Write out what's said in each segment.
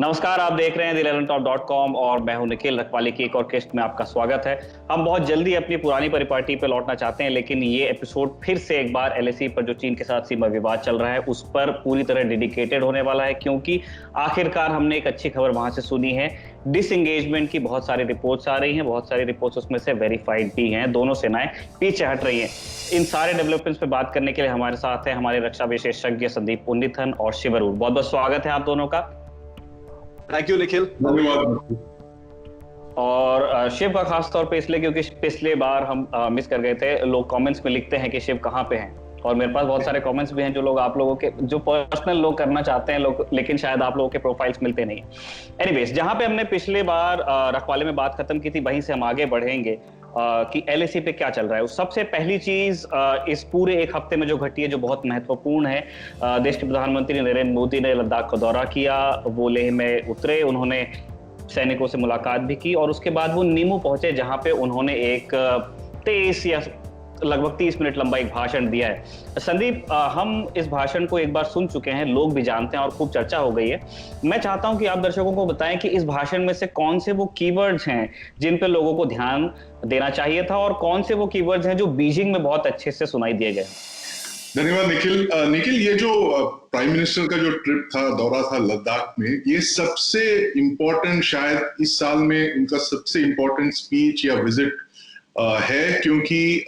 नमस्कार, आप देख रहे हैं theelevenTop.com और मैं हूं निखिल रखवाली की एक और किस्त में आपका स्वागत है। हम बहुत जल्दी अपनी पुरानी परिपाटी पे लौटना चाहते हैं, लेकिन ये एपिसोड फिर से एक बार एलएसी पर जो चीन के साथ सीमा विवाद चल रहा है उस पर पूरी तरह डेडिकेटेड होने वाला है, क्योंकि आखिरकार हमने एक अच्छी खबर वहां से सुनी है। डिसएंगेजमेंट की बहुत सारी रिपोर्ट्स आ रही हैं, बहुत सारी रिपोर्ट्स उसमें से वेरीफाइड भी हैं। दोनों सेनाएं पीछे हट रही हैं। इन सारे डेवलपमेंट्स पे बात करने के लिए हमारे साथ है हमारे रक्षा विशेषज्ञ संदीप पुनिथन और शिव अरूर। बहुत बहुत स्वागत है आप दोनों का। Thank you Nikhil. धन्यवाद। और शिव का खास तौर पे इसलिए क्योंकि पिछले बार हम मिस कर गए थे। लोग कमेंट्स में लिखते हैं कि शिव कहाँ पे हैं, और मेरे पास बहुत सारे कमेंट्स भी हैं जो लोग आप लोगों के जो पर्सनल लोग करना चाहते हैं लोग, लेकिन शायद आप लोगों के प्रोफाइल्स मिलते नहीं। एनीवेज, जहां पे हमने पिछले बार रखवाले में बात खत्म की थी वहीं से हम आगे बढ़ेंगे कि एलएसी पे क्या चल रहा है। सबसे पहली चीज इस पूरे एक हफ्ते में जो घटी है, जो बहुत महत्वपूर्ण है, देश के प्रधानमंत्री नरेंद्र मोदी ने लद्दाख का दौरा किया। वो लेह में उतरे, उन्होंने सैनिकों से मुलाकात भी की और उसके बाद वो नीमू पहुंचे, जहां पे उन्होंने एक 23 या लगभग 30 मिनट लंबा एक भाषण दिया है। संदीप, हम इस भाषण को एक बार सुन चुके हैं, लोग भी जानते हैं और खूब चर्चा हो गई है। मैं चाहता हूं कि आप दर्शकों को बताएं कि इस भाषण में से कौन से वो कीवर्ड्स हैं जिन पे लोगों को ध्यान देना चाहिए था, और कौन से वो कीवर्ड्स हैं जो बीजिंग में बहुत अच्छे से सुनाई दिए गए। धन्यवाद निखिल। निखिल, ये जो प्राइम मिनिस्टर का जो ट्रिप था, दौरा था लद्दाख में, ये सबसे इम्पोर्टेंट, शायद इस साल में उनका सबसे इम्पोर्टेंट स्पीच या विजिट है, क्योंकि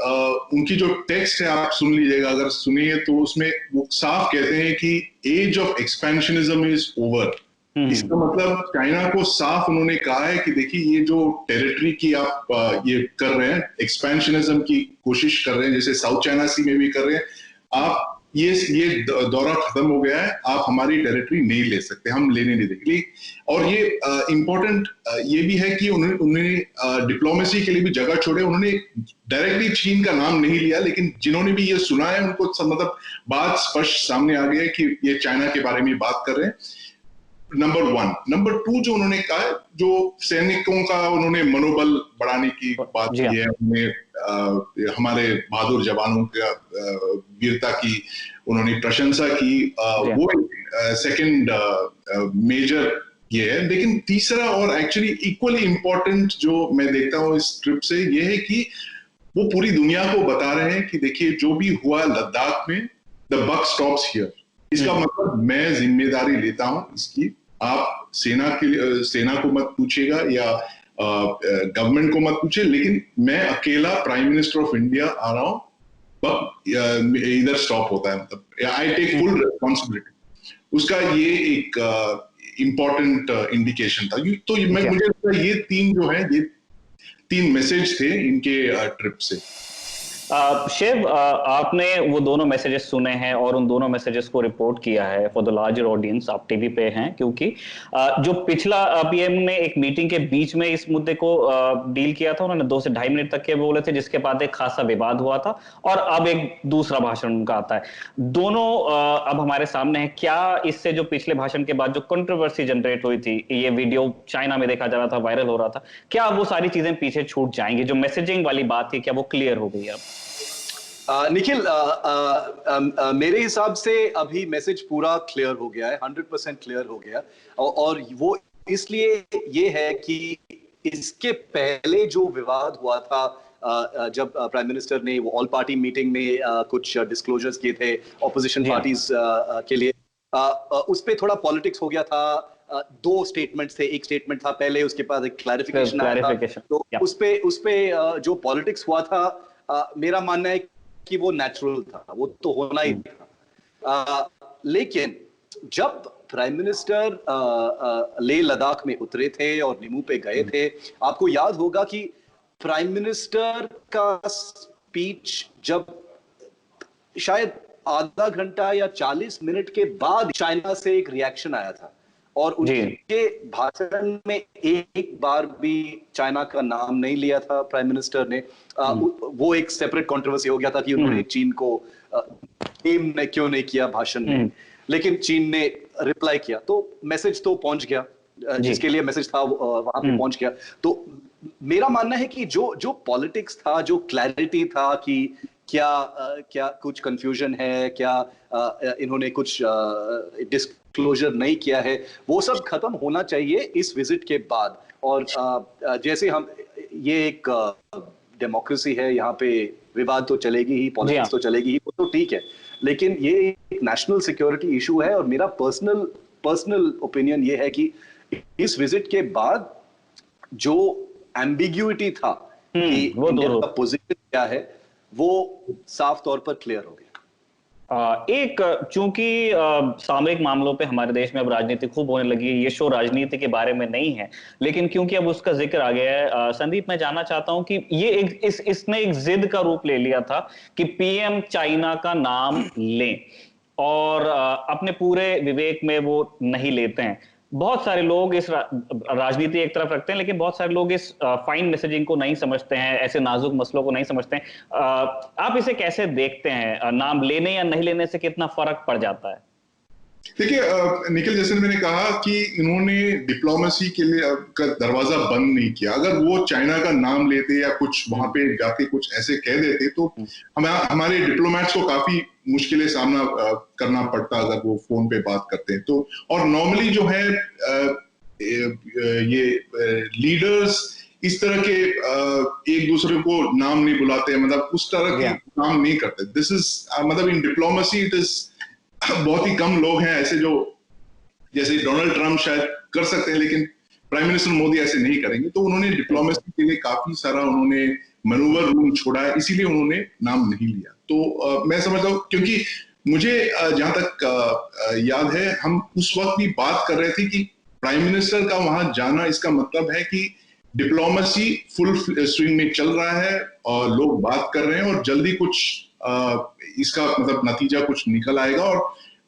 उनकी जो टेक्स्ट है आप सुन लीजिएगा, अगर सुनिए तो उसमें वो साफ कहते हैं कि age of expansionism is over. इसका मतलब चाइना को साफ उन्होंने कहा है कि देखिए, ये जो टेरिटरी की आप ये कर रहे हैं, एक्सपेंशनिज्म की कोशिश कर रहे हैं, जैसे साउथ चाइना सी में भी कर रहे हैं, आप ये दौरा खत्म हो गया है, आप हमारी टेरिटरी नहीं ले सकते, हम लेने नहीं देंगे। और ये इम्पोर्टेंट ये भी है कि उन्होंने डिप्लोमेसी के लिए भी जगह छोड़े। उन्होंने डायरेक्टली चीन का नाम नहीं लिया, लेकिन जिन्होंने भी ये सुना है उनको मतलब बात स्पष्ट सामने आ गई है कि ये चाइना के बारे में बात कर रहे हैं। नंबर 1। नंबर 2 जो उन्होंने कहा है, जो सैनिकों का उन्होंने मनोबल बढ़ाने की बात की है, उन्होंने हमारे बहादुर जवानों का वीरता की उन्होंने प्रशंसा की। वो सेकंड मेजर ये है। लेकिन तीसरा और एक्चुअली इक्वली इंपॉर्टेंट जो मैं देखता हूँ इस ट्रिप से, ये है कि वो पूरी दुनिया को बता रहे हैं कि देखिए, जो भी हुआ लद्दाख में, द बक स्टॉप्स हियर। इसका मतलब मैं जिम्मेदारी लेता हूं इसकी। आप सेना को मत पूछेगा या गवर्नमेंट को मत पूछे, लेकिन मैं अकेला प्राइम मिनिस्टर ऑफ इंडिया आ रहा हूं, बट इधर स्टॉप होता है, मतलब आई टेक फुल रिस्पॉन्सिबिलिटी। उसका ये एक इंपॉर्टेंट इंडिकेशन था। तो मुझे लगता है ये तीन जो है, ये तीन मैसेज थे इनके ट्रिप से। शिव, आपने वो दोनों मैसेजेस सुने हैं और उन दोनों मैसेजेस को रिपोर्ट किया है फॉर द लार्जर ऑडियंस। आप टीवी पे हैं, क्योंकि जो पिछला पीएम ने एक मीटिंग के बीच में इस मुद्दे को डील किया था, उन्होंने 2 से ढाई मिनट तक के बोले थे, जिसके बाद एक खासा विवाद हुआ था, और अब एक दूसरा भाषण उनका आता है। दोनों अब हमारे सामने है। क्या इससे जो पिछले भाषण के बाद जो कंट्रोवर्सी जनरेट हुई थी, ये वीडियो चाइना में देखा जा रहा था, वायरल हो रहा था, क्या वो सारी चीजें पीछे छूट जाएंगी? जो मैसेजिंग वाली बात थी, क्या वो क्लियर हो गई अब? निखिल, मेरे हिसाब से अभी मैसेज पूरा क्लियर हो गया है, 100% क्लियर हो गया। और वो इसलिए ये है कि इसके पहले जो विवाद हुआ था, जब प्राइम मिनिस्टर ने वो ऑल पार्टी मीटिंग में कुछ डिस्क्लोजर्स किए थे ऑपोजिशन पार्टीज के लिए, उस पे थोड़ा पॉलिटिक्स हो गया था। 2 स्टेटमेंट्स थे, एक स्टेटमेंट था पहले, उसके बाद एक क्लैरिफिकेशन आया था। तो उस पे जो पॉलिटिक्स हुआ था, मेरा मानना है कि वो नेचुरल था, वो तो होना ही था। लेकिन जब प्राइम मिनिस्टर लेह लद्दाख में उतरे थे और नीमू पे गए थे, आपको याद होगा कि प्राइम मिनिस्टर का स्पीच जब शायद आधा घंटा या 40 मिनट के बाद चाइना से एक रिएक्शन आया था, और उनके भाषण में एक बार भी चाइना का नाम नहीं लिया था प्राइम मिनिस्टर ने। वो एक सेपरेट कंट्रोवर्सी हो गया था कि उन्होंने चीन को नेम क्यों नहीं किया भाषण में, लेकिन चीन ने रिप्लाई किया, तो मैसेज तो पहुंच गया, जिसके लिए मैसेज था वहां पे पहुंच गया। तो मेरा मानना है कि जो पॉलिटिक्स था, जो क्लैरिटी था कि क्या कुछ कंफ्यूजन है, क्या इन्होंने कुछ क्लोजर नहीं किया है, वो सब खत्म होना चाहिए इस विजिट के बाद। और जैसे हम, ये एक डेमोक्रेसी है, यहाँ पे विवाद तो चलेगी ही, पॉलिटिक्स तो चलेगी ही, वो तो ठीक है, लेकिन ये एक नेशनल सिक्योरिटी इशू है। और मेरा पर्सनल ओपिनियन ये है कि इस विजिट के बाद जो एम्बिग्यूटी था कि इंडिया का पोजीशन क्या है, वो साफ तौर पर क्लियर हो गया। एक चूंकि सामरिक मामलों पे हमारे देश में अब राजनीति खूब होने लगी है, ये शो राजनीति के बारे में नहीं है, लेकिन क्योंकि अब उसका जिक्र आ गया है, संदीप मैं जानना चाहता हूं कि ये इसने एक जिद का रूप ले लिया था कि पीएम चाइना का नाम लें, और अपने पूरे विवेक में वो नहीं लेते हैं। बहुत सारे लोग इस राजनीति एक तरफ रखते हैं, लेकिन बहुत सारे लोग इस फाइन मैसेजिंग को नहीं समझते हैं, ऐसे नाजुक मसलों को नहीं समझते हैं। आप इसे कैसे देखते हैं? नाम लेने या नहीं लेने से कितना फर्क पड़ जाता है? देखिए निखिल, जैसे मैंने कहा कि इन्होंने डिप्लोमेसी के लिए का दरवाजा बंद नहीं किया। अगर वो चाइना का नाम लेते या कुछ वहां पे जाके कुछ ऐसे कह देते तो हमारे डिप्लोमेट्स को काफी मुश्किलें सामना करना पड़ता अगर वो फोन पे बात करते हैं तो। और नॉर्मली जो है ये लीडर्स इस तरह के एक दूसरे को नाम नहीं बुलाते, मतलब उस तरह के नाम नहीं करते। दिस इज मतलब इन डिप्लोमेसी इट इज बहुत ही कम लोग हैं ऐसे जो, जैसे डोनाल्ड ट्रंप शायद कर सकते हैं, लेकिन प्राइम मिनिस्टर मोदी ऐसे नहीं करेंगे। तो उन्होंने डिप्लोमेसी के लिए काफी सारा उन्होंने मैनूवर रूम छोड़ा है, इसीलिए उन्होंने नाम नहीं लिया। तो मैं समझता हूँ, क्योंकि मुझे जहां तक याद है हम उस वक्त भी बात कर रहे थे कि प्राइम मिनिस्टर का वहां जाना, इसका मतलब है कि डिप्लोमेसी फुल स्विंग में चल रहा है और लोग बात कर रहे हैं और जल्दी कुछ इसका मतलब नतीजा कुछ निकल आएगा। और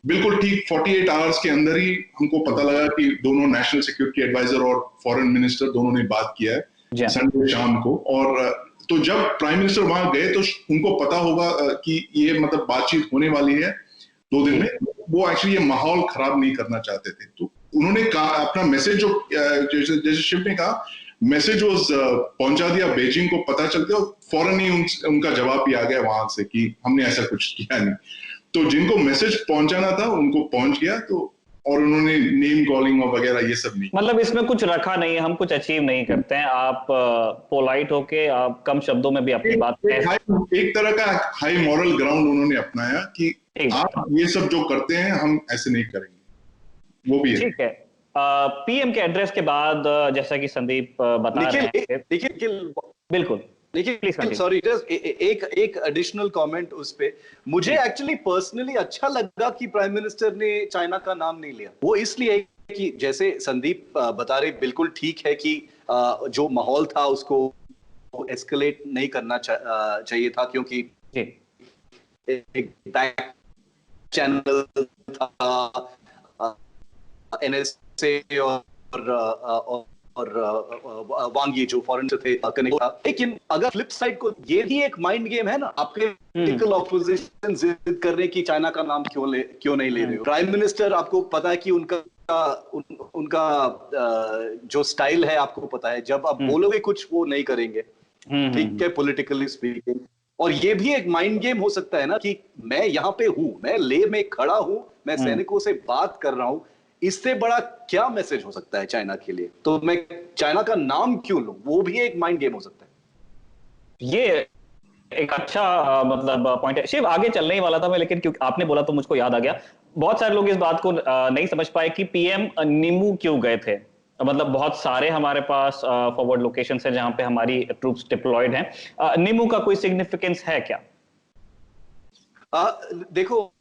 बिल्कुल ठीक 48 आवर्स के अंदर ही हमको पता लगा कि दोनों नेशनल सिक्योरिटी एडवाइजर और फॉरेन मिनिस्टर दोनों ने बात किया है संडे शाम को। और तो जब प्राइम मिनिस्टर वहां गए तो उनको पता होगा कि ये मतलब बातचीत होने वाली है 2 दिन में। वो एक्चुअली ये माहौल खराब नहीं करना चाहते थे, तो उन्होंने कहा अपना मैसेज जो जैसे शिव ने कहा, मैसेज पहुंचा दिया बेजिंग को, पता चल गया, फौरन ही उनका जवाब भी आ गया वहां से कि हमने ऐसा कुछ किया नहीं। तो जिनको मैसेज पहुंचाना था उनको पहुंच गया, तो और उन्होंने नेम कॉलिंग और वगैरह ये सब नहीं, मतलब इसमें कुछ रखा नहीं है, हम कुछ अचीव नहीं करते हैं। आप पोलाइट होके आप कम शब्दों में भी अपनी बात एक तरह का हाई मॉरल ग्राउंड उन्होंने अपनाया कि आप ये सब जो करते हैं हम ऐसे नहीं करेंगे, वो भी ठीक है। पीएम के एड्रेस के बाद जैसा कि संदीप बता रहे हैं, देखिए बिल्कुल देखिए सॉरी, एक एडिशनल कमेंट उस पे, मुझे एक्चुअली पर्सनली अच्छा लगा कि प्राइम मिनिस्टर ने चाइना का नाम नहीं लिया। वो इसलिए कि जैसे संदीप बता रहे, बिल्कुल ठीक है कि जो माहौल था उसको एस्केलेट नहीं करना चाहिए था, क्योंकि एक बैक चैनल था एनएसए और वांग यी जो फॉरेन से थे कनेक्ट था। लेकिन अगर फ्लिप साइड को, ये भी एक माइंड गेम है ना, आपके पॉलिटिकल ऑपोजिशन जिद कर रहे कि चाइना का नाम क्यों नहीं ले रहे हो। प्राइम मिनिस्टर, आपको पता है कि उनका जो स्टाइल है आपको पता है, जब आप बोलोगे कुछ वो नहीं करेंगे, ठीक है, पॉलिटिकली स्पीकिंग। और ये भी एक माइंड गेम हो सकता है ना कि मैं यहाँ पे हूं, मैं लेह में खड़ा हूं, मैं सैनिकों से बात कर रहा हूं, इससे बड़ा क्या मैसेज हो सकता है चाइना के लिए, तो मैं चाइना का नाम क्यों लूं, वो भी एक माइंड गेम हो सकता है। ये एक अच्छा मतलब पॉइंट है। शिव, आगे चलने ही वाला था मैं, लेकिन क्योंकि आपने बोला तो मुझको याद आ गया। बहुत सारे लोग इस बात को नहीं समझ पाए कि पीएम निमू क्यों गए थे। मतलब बहुत सारे हमारे पास फॉरवर्ड लोकेशन है जहां पे हमारी ट्रूप्स डिप्लॉयड हैं। निमू का कोई सिग्निफिकेंस है क्या? देखो,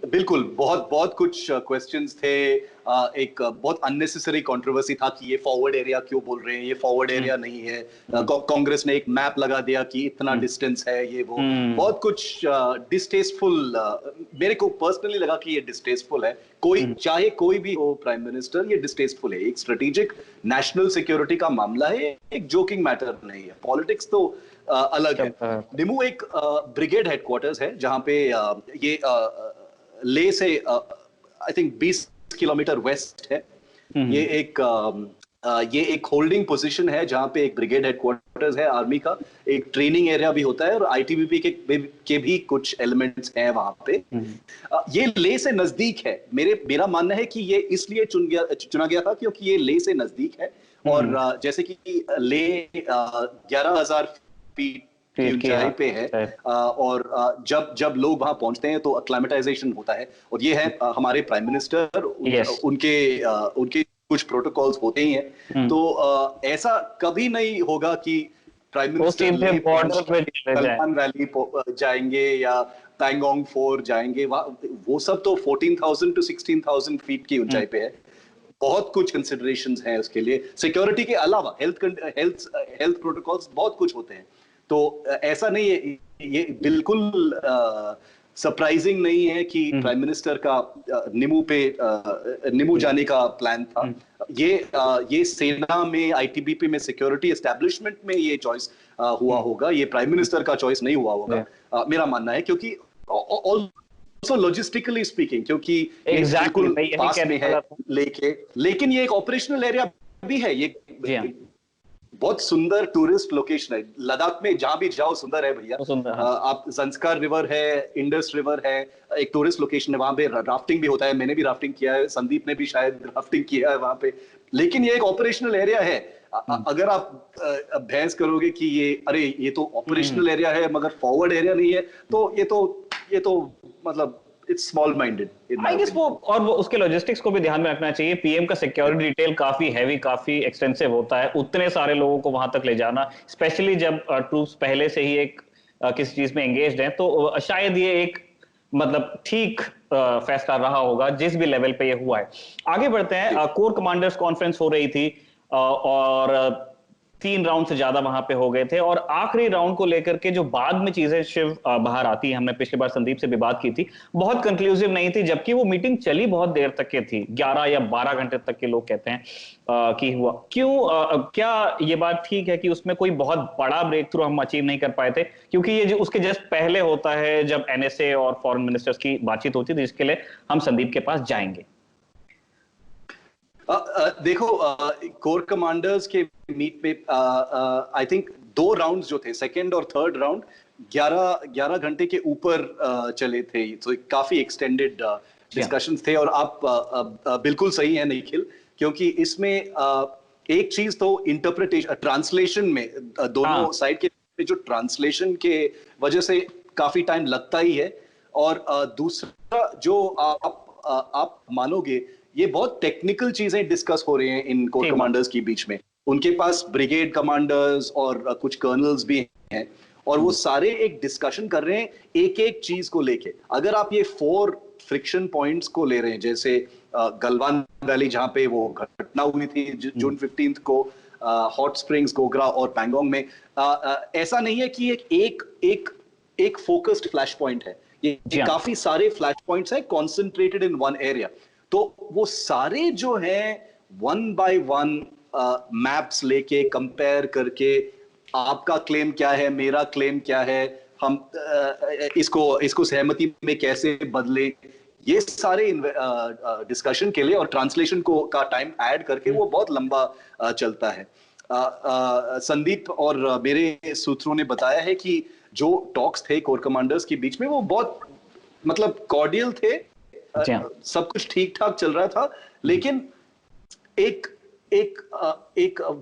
बिल्कुल बहुत कुछ क्वेश्चंस थे। एक बहुत अननेसेसरी कंट्रोवर्सी था कि ये फॉरवर्ड एरिया क्यों बोल रहे हैं, ये फॉरवर्ड एरिया नहीं है। कांग्रेस ने एक मैप लगा दिया कि इतना डिस्टेंस है, ये वो बहुत कुछ डिस्टेस्टफुल। मेरे को पर्सनली लगा कि ये डिस्टेस्टफुल है। कोई चाहे कोई भी हो प्राइम मिनिस्टर, ये डिस्टेस्टफुल है। एक स्ट्रेटेजिक नेशनल सिक्योरिटी का मामला है, एक जोकिंग मैटर नहीं है। पॉलिटिक्स तो अलग है। निमू एक ब्रिगेड हेडक्वार्टर्स है जहां पे ये ले से आई थिंक 20 किलोमीटर वेस्ट है। ये एक ये एक होल्डिंग पोजीशन है जहां पे एक ब्रिगेड हेडक्वार्टर्स है आर्मी का, एक ट्रेनिंग एरिया भी होता है और आईटीबीपी के भी कुछ एलिमेंट्स हैं वहां पे। ये लेह से नजदीक है। मेरा मानना है कि ये इसलिए चुना गया था क्योंकि ये लेह से नजदीक है और जैसे कि लेह 11,000 फीट की ऊंचाई पे है और जब लोग वहां पहुंचते हैं तो अक्लामेटाइजेशन होता है और ये है हमारे प्राइम मिनिस्टर, उनके कुछ प्रोटोकॉल्स होते ही हैं। तो ऐसा कभी नहीं होगा कि प्राइम मिनिस्टर गलवान वैली जाएंगे या पैंगोंग फोर जाएंगे, वो सब तो 14,000 to 16,000 फीट की ऊंचाई पे है। बहुत कुछ कंसिडरेशंस हैं उसके लिए, सिक्योरिटी के अलावा हेल्थ प्रोटोकॉल्स बहुत कुछ होते हैं। तो ऐसा नहीं है, ये बिल्कुल सरप्राइजिंग नहीं है कि प्राइम मिनिस्टर का निमू जाने का प्लान था। ये सेना में, आईटीबीपी में, सिक्योरिटी एस्टेब्लिशमेंट में ये चॉइस हुआ होगा, ये प्राइम मिनिस्टर का चॉइस नहीं हुआ होगा मेरा मानना है, क्योंकि ऑल्सो लॉजिस्टिकली स्पीकिंग, क्योंकि बिल्कुल पास में है लेकिन ये एक ऑपरेशनल एरिया भी है। ये बहुत सुंदर टूरिस्ट लोकेशन है लद्दाख में, जहां भी जाओ सुंदर है भैया। आप ज़ंस्कार रिवर है, इंडस रिवर है, एक टूरिस्ट लोकेशन है, वहां पे राफ्टिंग भी होता है। मैंने भी राफ्टिंग किया है, संदीप ने भी शायद राफ्टिंग किया है वहां पे। लेकिन ये एक ऑपरेशनल एरिया है। अगर आप बहस करोगे कि ये तो ऑपरेशनल एरिया है मगर फॉरवर्ड एरिया नहीं है, तो ये तो मतलब it's small minded. I guess वो उसके लॉजिस्टिक्स को भी ध्यान में रखना चाहिए। पीएम का सिक्योरिटी डिटेल काफी हैवी, काफी एक्सटेंसिव होता है। उतने सारे लोगों को वहां तक ले जाना, स्पेशली जब ट्रूप्स पहले से ही एक किसी चीज में एंगेज्ड हैं, तो शायद ये एक मतलब ठीक फैसला रहा होगा जिस भी लेवल पे ये हुआ है। आगे बढ़ते हैं। कोर कमांडर्स कॉन्फ्रेंस हो रही थी और 3 राउंड से ज्यादा वहां पे हो गए थे और आखिरी राउंड को लेकर के जो बाद में चीजें शिव बाहर आती है, हमने पिछली बार संदीप से भी बात की थी, बहुत कंक्लूसिव नहीं थी, जबकि वो मीटिंग चली बहुत देर तक के थी, 11 या 12 घंटे तक के लोग कहते हैं कि हुआ। क्यों, क्या ये बात ठीक है कि उसमें कोई बहुत बड़ा ब्रेक थ्रू हम अचीव नहीं कर पाए थे? क्योंकि ये जो उसके जस्ट पहले होता है जब एनएसए और फॉरेन मिनिस्टर्स की बातचीत होती थी, जिसके लिए हम संदीप के पास जाएंगे। देखो, कोर कमांडर्स के मीट पे आई थिंक 2 राउंड्स जो थे, सेकंड और थर्ड राउंड, 11 घंटे के ऊपर चले थे, तो काफी एक्सटेंडेड डिस्कशंस थे। और आप बिल्कुल सही है निखिल, क्योंकि इसमें एक चीज तो इंटरप्रिटेशन, ट्रांसलेशन में दोनों साइड के जो ट्रांसलेशन के वजह से काफी टाइम लगता ही है। और दूसरा जो आप मानोगे, ये बहुत टेक्निकल चीजें डिस्कस हो रही हैं इन कोर कमांडर्स के बीच में। उनके पास ब्रिगेड कमांडर्स और कुछ कर्नल्स भी हैं और वो सारे एक डिस्कशन कर रहे हैं एक एक चीज को लेके। अगर आप ये 4 फ्रिक्शन पॉइंट्स को ले रहे हैं, जैसे गलवान वैली जहां पे वो घटना हुई थी जून 15 को, हॉट स्प्रिंग्स, गोगरा और पैंगोंग में, ऐसा नहीं है कि एक फोकस्ड फ्लैश पॉइंट है। ये काफी सारे फ्लैश पॉइंट्स हैं कॉन्सेंट्रेटेड इन वन एरिया। तो वो सारे जो हैं 1 by 1 मैप्स लेके कंपेयर करके, आपका क्लेम क्या है, मेरा क्लेम क्या है, हम इसको सहमति में कैसे बदले, ये सारे डिस्कशन के लिए और ट्रांसलेशन का टाइम ऐड करके वो बहुत लंबा चलता है। संदीप और मेरे सूत्रों ने बताया है कि जो टॉक्स थे कोर कमांडर्स के बीच में वो बहुत मतलब कॉर्डियल थे, सब कुछ ठीक ठाक चल रहा था, लेकिन एक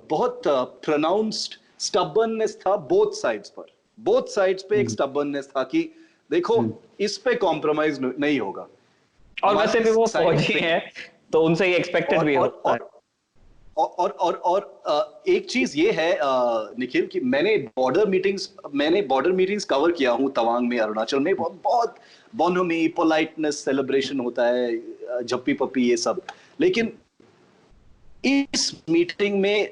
बहुत प्रोनाउंस्ड स्टबर्ननेस था बोथ साइड्स पे एक स्टबर्ननेस था कि देखो इस पे कॉम्प्रोमाइज नहीं होगा। और वैसे भी वो फौजी हैं तो उनसे ये एक्सपेक्टेड भी होता है। और एक चीज ये है निखिल कि मैंने बॉर्डर मीटिंग्स कवर किया हूं तवांग में, अरुणाचल में। बहुत बोनोमी, पोलाइटनेस, सेलिब्रेशन होता है, झप्पी पप्पी, ये सब। लेकिन इस मीटिंग में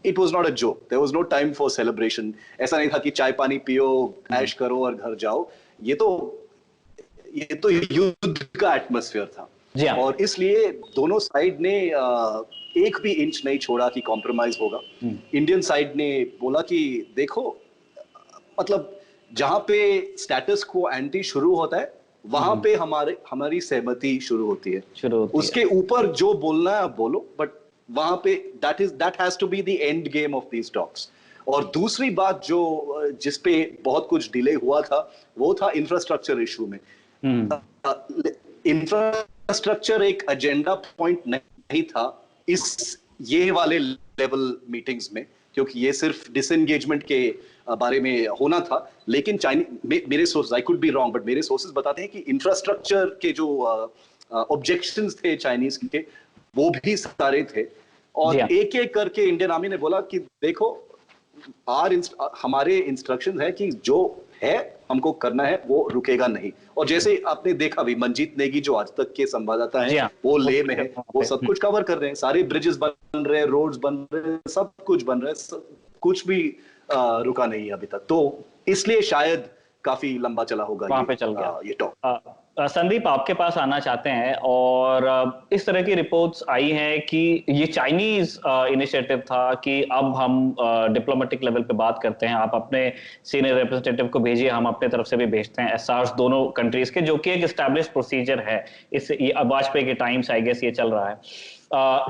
it was not a joke, there was no time for celebration. ऐसा नहीं था कि चाय पानी पियो, ऐश करो और घर जाओ। ये तो युद्ध का एटमॉस्फेयर था। और इसलिए दोनों साइड ने एक भी इंच नहीं छोड़ा कि कॉम्प्रोमाइज होगा। इंडियन साइड ने बोला कि देखो, मतलब जहां पे स्टेटस क्वो एंटी शुरू होता है वहां पे हमारी सहमति शुरू होती है। उसके ऊपर जो बोलना है आप बोलो, बट वहां पे that has to be the end game of these talks. और दूसरी बात जो जिसपे बहुत कुछ डिले हुआ था वो था इंफ्रास्ट्रक्चर इशू में। इंफ्रास्ट्रक्चर एक एजेंडा पॉइंट नहीं था इस ये वाले लेवल मीटिंग्स में, क्योंकि ये सिर्फ डिसएंगेजमेंट के बारे में होना था। लेकिन मेरे sources, I could be wrong, but मेरे सोर्सेज बताते हैं कि इंफ्रास्ट्रक्चर के जो ऑब्जेक्शंस थे चाइनीज के वो भी सारे थे। और एक एक करके इंडियन आर्मी ने बोला कि देखो हमारे इंस्ट्रक्शन है कि जो है हमको करना है, वो रुकेगा नहीं। और जैसे आपने देखा भी, मंजीत नेगी जो आज तक के संवाददाता हैं वो ले में है, वो सब कुछ कवर कर रहे हैं, सारे ब्रिजेस बन रहे हैं, रोड्स बन रहे हैं, सब कुछ बन रहा है, कुछ भी रुका नहीं है अभी तक। तो इसलिए शायद काफी लंबा चला होगा वहां पे चल गया ये टॉक। संदीप, आपके पास आना चाहते हैं, और इस तरह की रिपोर्ट्स आई हैं कि ये चाइनीज इनिशिएटिव था कि अब हम डिप्लोमेटिक लेवल पे बात करते हैं, आप अपने सीनियर रिप्रेजेंटेटिव को भेजिए, हम अपने तरफ से भी भेजते हैं एसआर्स दोनों कंट्रीज के, जो कि एक एस्टैब्लिश प्रोसीजर है। इस वाजपेयी के टाइम से आई गेस ये चल रहा है।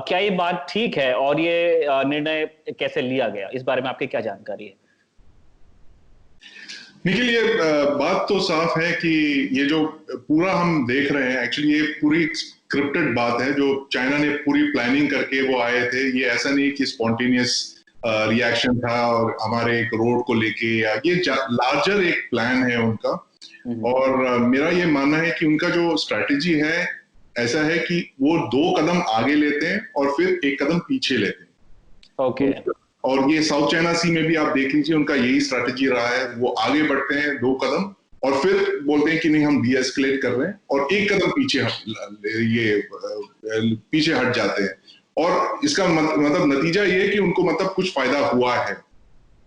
क्या ये बात ठीक है, और ये निर्णय कैसे लिया गया, इस बारे में आपकी क्या जानकारी है? निखिल, ये बात तो साफ है कि ये जो पूरा हम देख रहे हैं, एक्चुअली ये पूरी स्क्रिप्टेड बात है, जो चाइना ने पूरी प्लानिंग करके वो आए थे। ये ऐसा नहीं कि स्पॉन्टेनियस रिएक्शन था और हमारे एक रोड को लेके, या ये लार्जर एक प्लान है उनका। और मेरा ये मानना है कि उनका जो स्ट्रैटेजी है ऐसा है कि वो 2 कदम आगे लेते हैं और फिर 1 कदम पीछे लेते हैं। ओके। और ये साउथ चाइना सी में भी आप देख लीजिए, उनका यही स्ट्रैटेजी रहा है। वो आगे बढ़ते हैं 2 कदम और फिर बोलते हैं कि नहीं, हम डीएस्केलेट कर रहे हैं, और 1 कदम पीछे हट जाते हैं। और इसका मतलब नतीजा ये है कि उनको मतलब कुछ फायदा हुआ है।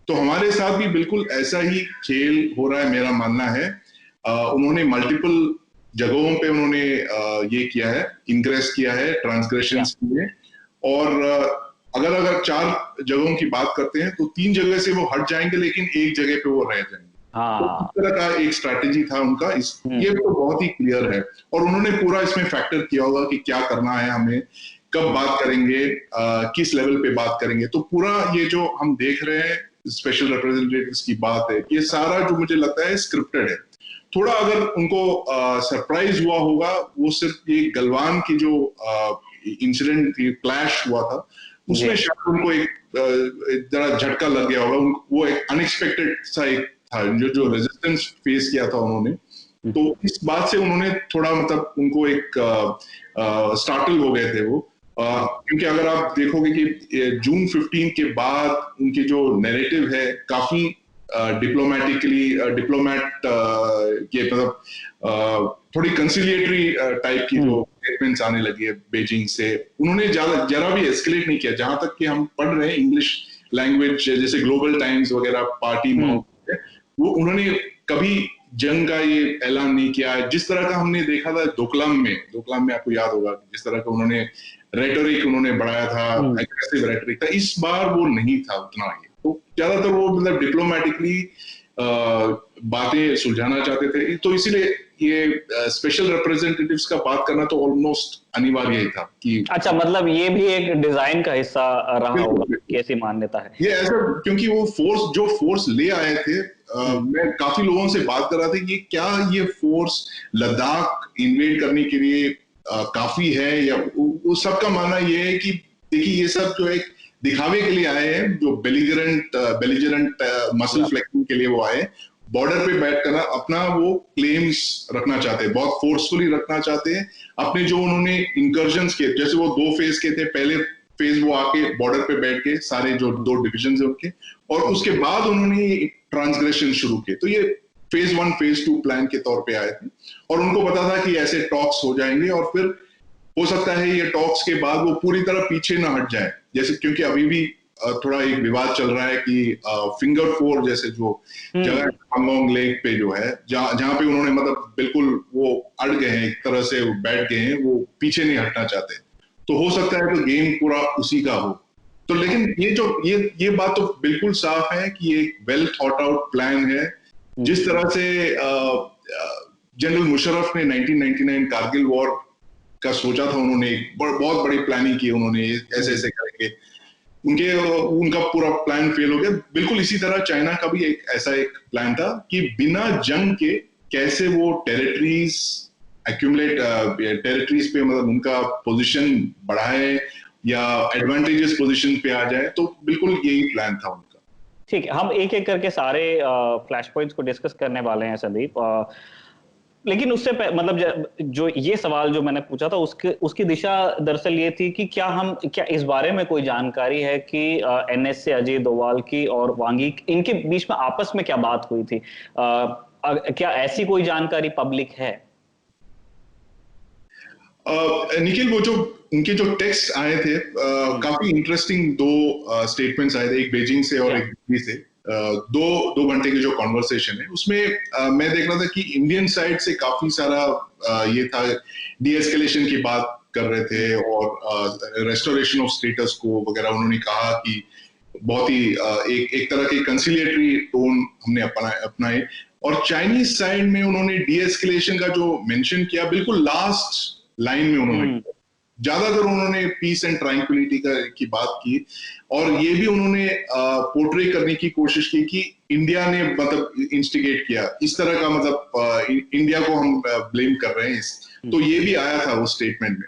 तो हमारे साथ भी बिल्कुल ऐसा ही खेल हो रहा है, मेरा मानना है। उन्होंने मल्टीपल जगहों पे उन्होंने ये किया है, इंग्रेस किया है, ट्रांसग्रेशन किए। और अगर 4 जगहों की बात करते हैं तो 3 जगह से वो हट जाएंगे, लेकिन 1 जगह पे वो रह जाएंगे। तो इस तरह का एक स्ट्रैटेजी था उनका। ये तो बहुत ही क्लियर है, और उन्होंने पूरा इसमें फैक्टर किया होगा कि क्या करना है हमें, कब बात करेंगे, किस लेवल पे बात करेंगे। तो पूरा ये जो हम देख रहे हैं स्पेशल रिप्रेजेंटेटिव्स की बात है, ये सारा जो मुझे लगता है स्क्रिप्टेड है। थोड़ा अगर उनको सरप्राइज हुआ होगा, वो सिर्फ ये गलवान की जो इंसिडेंट क्लैश हुआ था, उसमें शायद उनको एक जरा झटका लग गया होगा। वो एक अनएक्सपेक्टेड सा एक था जो रेजिस्टेंस फेस किया था उन्होंने। तो इस बात से उन्होंने थोड़ा मतलब उनको एक स्टार्टल हो गए थे वो। क्योंकि अगर आप देखोगे कि जून 15 के बाद उनकी जो नैरेटिव है काफी डिप्लोमेट के मतलब थोड़ी कंसिलिएटरी टाइप की जो स्टेटमेंट्स आने लगी है बीजिंग से। उन्होंने जरा भी एस्केलेट नहीं किया। जहां तक कि हम पढ़ रहे हैं इंग्लिश लैंग्वेज, जैसे ग्लोबल टाइम्स वगैरह पार्टी में, वो उन्होंने कभी जंग का ये ऐलान नहीं किया। जिस तरह का हमने देखा था डोकलाम में आपको याद होगा, जिस तरह का उन्होंने रेटोरिक उन्होंने बढ़ाया था, एग्रेसिव रेटोरिक था, इस बार वो नहीं था उतना ही। तो ज्यादातर वो मतलब डिप्लोमेटिकली बातें सुलझाना चाहते थे। तो इसीलिए ये स्पेशल रिप्रेजेंटेटिव्स का बात करना तो ऑलमोस्ट अनिवार्य ही था कि अच्छा, मतलब ये भी एक डिजाइन का हिस्सा रहा होगा, कैसी मान्यता है ये ऐसा। क्योंकि वो फोर्स ले आए थे, मैं काफी लोगों से बात कर रहा था कि क्या ये फोर्स लद्दाख इन्वेड करने के लिए काफी है, या वो सबका मानना ये है कि देखिए ये सब जो एक दिखावे के लिए आए हैं, जो बेलिजरेंट मसल फ्लेक्सिंग के लिए वो आए, बॉर्डर पे बैठ कर अपना वो क्लेम्स रखना चाहते हैं, बहुत फोर्सफुली रखना चाहते हैं। अपने जो उन्होंने इंकर्जन्स किए, जैसे वो 2 फेज के थे, पहले फेज वो आके बॉर्डर पे बैठ के सारे जो 2 डिविजन है उनके, और उसके बाद उन्होंने ट्रांसग्रेशन शुरू किए। तो ये फेज 1 फेज 2 प्लान के तौर पे आए थे, और उनको पता था कि ऐसे टॉक्स हो जाएंगे, और फिर हो सकता है ये टॉक्स के बाद वो पूरी तरह पीछे ना हट जाए। जैसे क्योंकि अभी भी थोड़ा एक विवाद चल रहा है कि फिंगर 4 जैसे जो जगह पंगोंग लेक पे जो है, जहां पे उन्होंने मतलब बिल्कुल वो अड़ गए हैं, एक तरह से वो बैठ गए हैं, वो पीछे नहीं हटना चाहते। तो हो सकता है तो गेम पूरा उसी का हो। तो लेकिन ये बात तो बिल्कुल साफ है कि ये वेल थॉट आउट प्लान है। जिस तरह से जनरल मुशर्रफ ने 1999 कारगिल वॉर का सोचा था उन्होंने, एक बहुत बड़ी प्लानिंग की उन्होंने, ऐसे ऐसे करेंगे, उनका पूरा प्लान फेल हो गया। बिल्कुल इसी तरह चाइना का भी एक ऐसा एक प्लान था कि बिना जंग के कैसे वो टेरिटरीज एक्यूमुलेट, टेरिटरीज पे मतलब उनका पोजीशन बढ़ाए या एडवांटेजेस पोजीशन पे आ जाए, तो बिल्कुल यही प्लान था उनका। ठीक है, हम एक एक करके सारे फ्लैश पॉइंट्स को डिस्कस करने वाले हैं संदीप, लेकिन उससे मतलब जो ये सवाल जो मैंने पूछा था उसकी दिशा दरअसल ये थी कि क्या इस बारे में कोई जानकारी है कि NSA अजय डोभाल की और वांग यी इनके बीच में आपस में क्या बात हुई थी? क्या ऐसी कोई जानकारी पब्लिक है? निखिल, वो जो उनके जो टेक्स्ट आए थे, काफी इंटरेस्टिंग दो स्टेटमेंट्स आए थे, एक बीजिंग से और एक दिल्ली से। दो घंटे की जो कॉन्वर्सेशन है उसमें मैं देख रहा था कि इंडियन साइड से काफी सारा ये था, डी एस्केलेशन की बात कर रहे थे और रेस्टोरेशन ऑफ स्टेटस को वगैरह उन्होंने कहा कि बहुत ही एक तरह की कंसिलिएटरी टोन हमने अपनाए। और चाइनीज साइड में उन्होंने डी एस्केलेशन का जो मेंशन किया बिल्कुल लास्ट लाइन में उन्होंने, ज्यादातर उन्होंने पीस एंड ट्रैंक्विलिटी की बात की, और ये भी उन्होंने पोर्ट्रे करने की कोशिश की कि इंडिया ने मतलब इंस्टिगेट किया इस तरह का, मतलब इंडिया को हम ब्लेम कर रहे हैं तो ये भी आया था उस स्टेटमेंट में।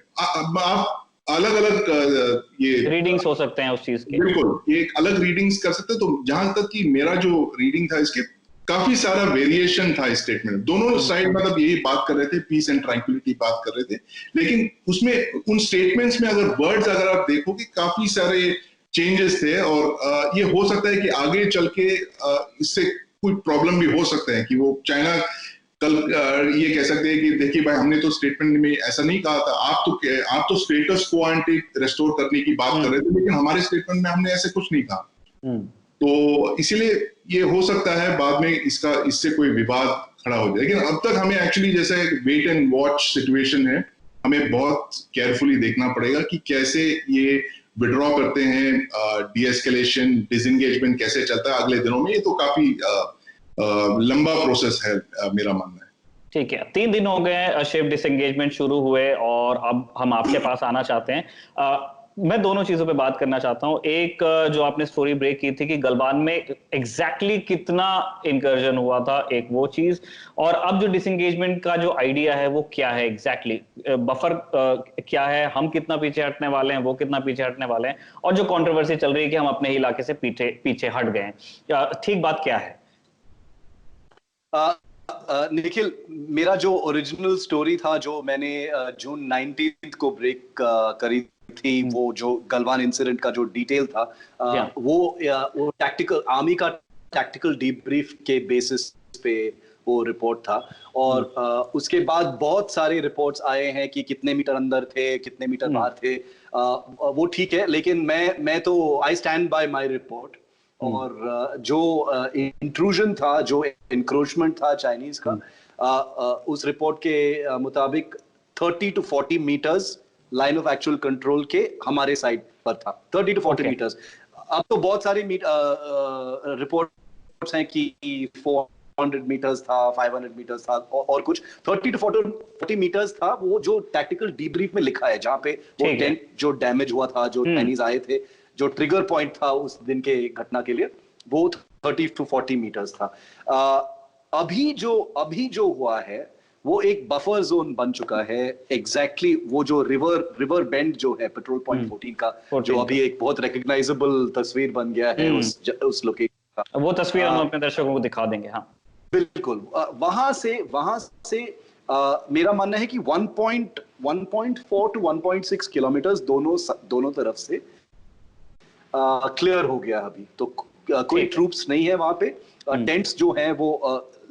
आप अलग अलग ये रीडिंग्स हो सकते हैं उस चीज के, बिल्कुल ये एक अलग रीडिंग्स कर सकते हैं। तो जहां तक कि मेरा जो रीडिंग था इसके, काफी सारा वेरिएशन था स्टेटमेंट, दोनों साइड मतलब यही बात कर रहे थे, पीस एंड ट्रैंक्विलिटी बात कर रहे थे, लेकिन उसमें उन स्टेटमेंट्स में अगर वर्ड्स अगर आप देखोगे काफी सारे चेंजेस थे, और ये हो सकता है कि आगे चल के इससे कोई प्रॉब्लम भी हो सकता है कि वो चाइना कल ये कह सकते हैं कि देखिए भाई, हमने तो स्टेटमेंट में ऐसा नहीं कहा था, आप तो स्टेटस क्वो एंटे रेस्टोर करने की बात कर रहे थे, लेकिन हमारे स्टेटमेंट में हमने ऐसे कुछ नहीं कहा। तो इसीलिए ये हो सकता है बाद में इससे कोई विवाद खड़ा हो जाए, लेकिन अब तक हमें एक्चुअली जैसे वेट एंड वॉच सिचुएशन है, हमें बहुत केयरफुली देखना पड़ेगा कि कैसे ये विड्रॉ करते हैं, डी एस्केलेशन डिसएंगेजमेंट कैसे चलता है अगले दिनों में। ये तो काफी लंबा प्रोसेस है, मेरा मानना है। ठीक है, 3 दिन हो गए शिप डिसएंगेजमेंट शुरू हुए, और अब हम आपके पास आना चाहते हैं। मैं दोनों चीजों पे बात करना चाहता हूं। एक, जो आपने स्टोरी ब्रेक की थी कि गलवान में एग्जैक्टली कितना इंकर्जन हुआ था, एक वो चीज, और अब जो डिसएंगेजमेंट का जो आइडिया है वो क्या है एग्जैक्टली, बफर क्या है, हम कितना पीछे हटने वाले हैं, वो कितना पीछे हटने वाले हैं, और जो कंट्रोवर्सी चल रही है कि हम अपने ही इलाके से पीछे हट गए हैं, ठीक बात क्या है? निखिल, मेरा जो ओरिजिनल स्टोरी था जो मैंने जून 19 को ब्रेक करी थी, वो जो गलवान इंसिडेंट का जो डिटेल था, वो टैक्टिकल आर्मी का टैक्टिकल डीब्रीफ के बेसिस पे वो रिपोर्ट था, और उसके बाद बहुत सारे रिपोर्ट्स आए हैं कि कितने मीटर अंदर थे, कितने मीटर बाहर थे, वो ठीक है, लेकिन मैं तो I stand by my report. और जो इंट्रूजन था, जो इंक्रोचमेंट था चाइनीज का, उस रिपोर्ट के मुताबिक 30 to 40 meters line of actual control के हमारे साइड पर था, 30 to 40 मीटर्स। अब तो बहुत सारी रिपोर्ट्स हैं कि 400 मीटर्स था, 500 मीटर्स था, और कुछ 30 to 40 मीटर्स था, वो जो टैक्टिकल डीब्रीफ में लिखा है, जहां पे वो टेंट जो डैमेज हुआ था, जो चाइनीज आए थे, जो ट्रिगर पॉइंट था उस दिन के घटना के लिए, वो 30 to 40 मीटर्स था। अभी जो हुआ है वो एक बफर जोन बन चुका है, एग्जैक्टली वो जो रिवर बेंड जो है पेट्रोल पॉइंट 14 का, जो अभी एक बहुत रिकग्नाइजेबल तस्वीर बन गया है उस लोकेशन का। वो तस्वीर हम अपने दर्शकों को दिखा देंगे। हाँ बिल्कुल, वहां से मेरा मानना है कि 1.4 to 1.6 किलोमीटर दोनों तरफ से क्लियर हो गया अभी तो। कोई ट्रूप्स नहीं है वहां पे, टेंट्स जो हैं वो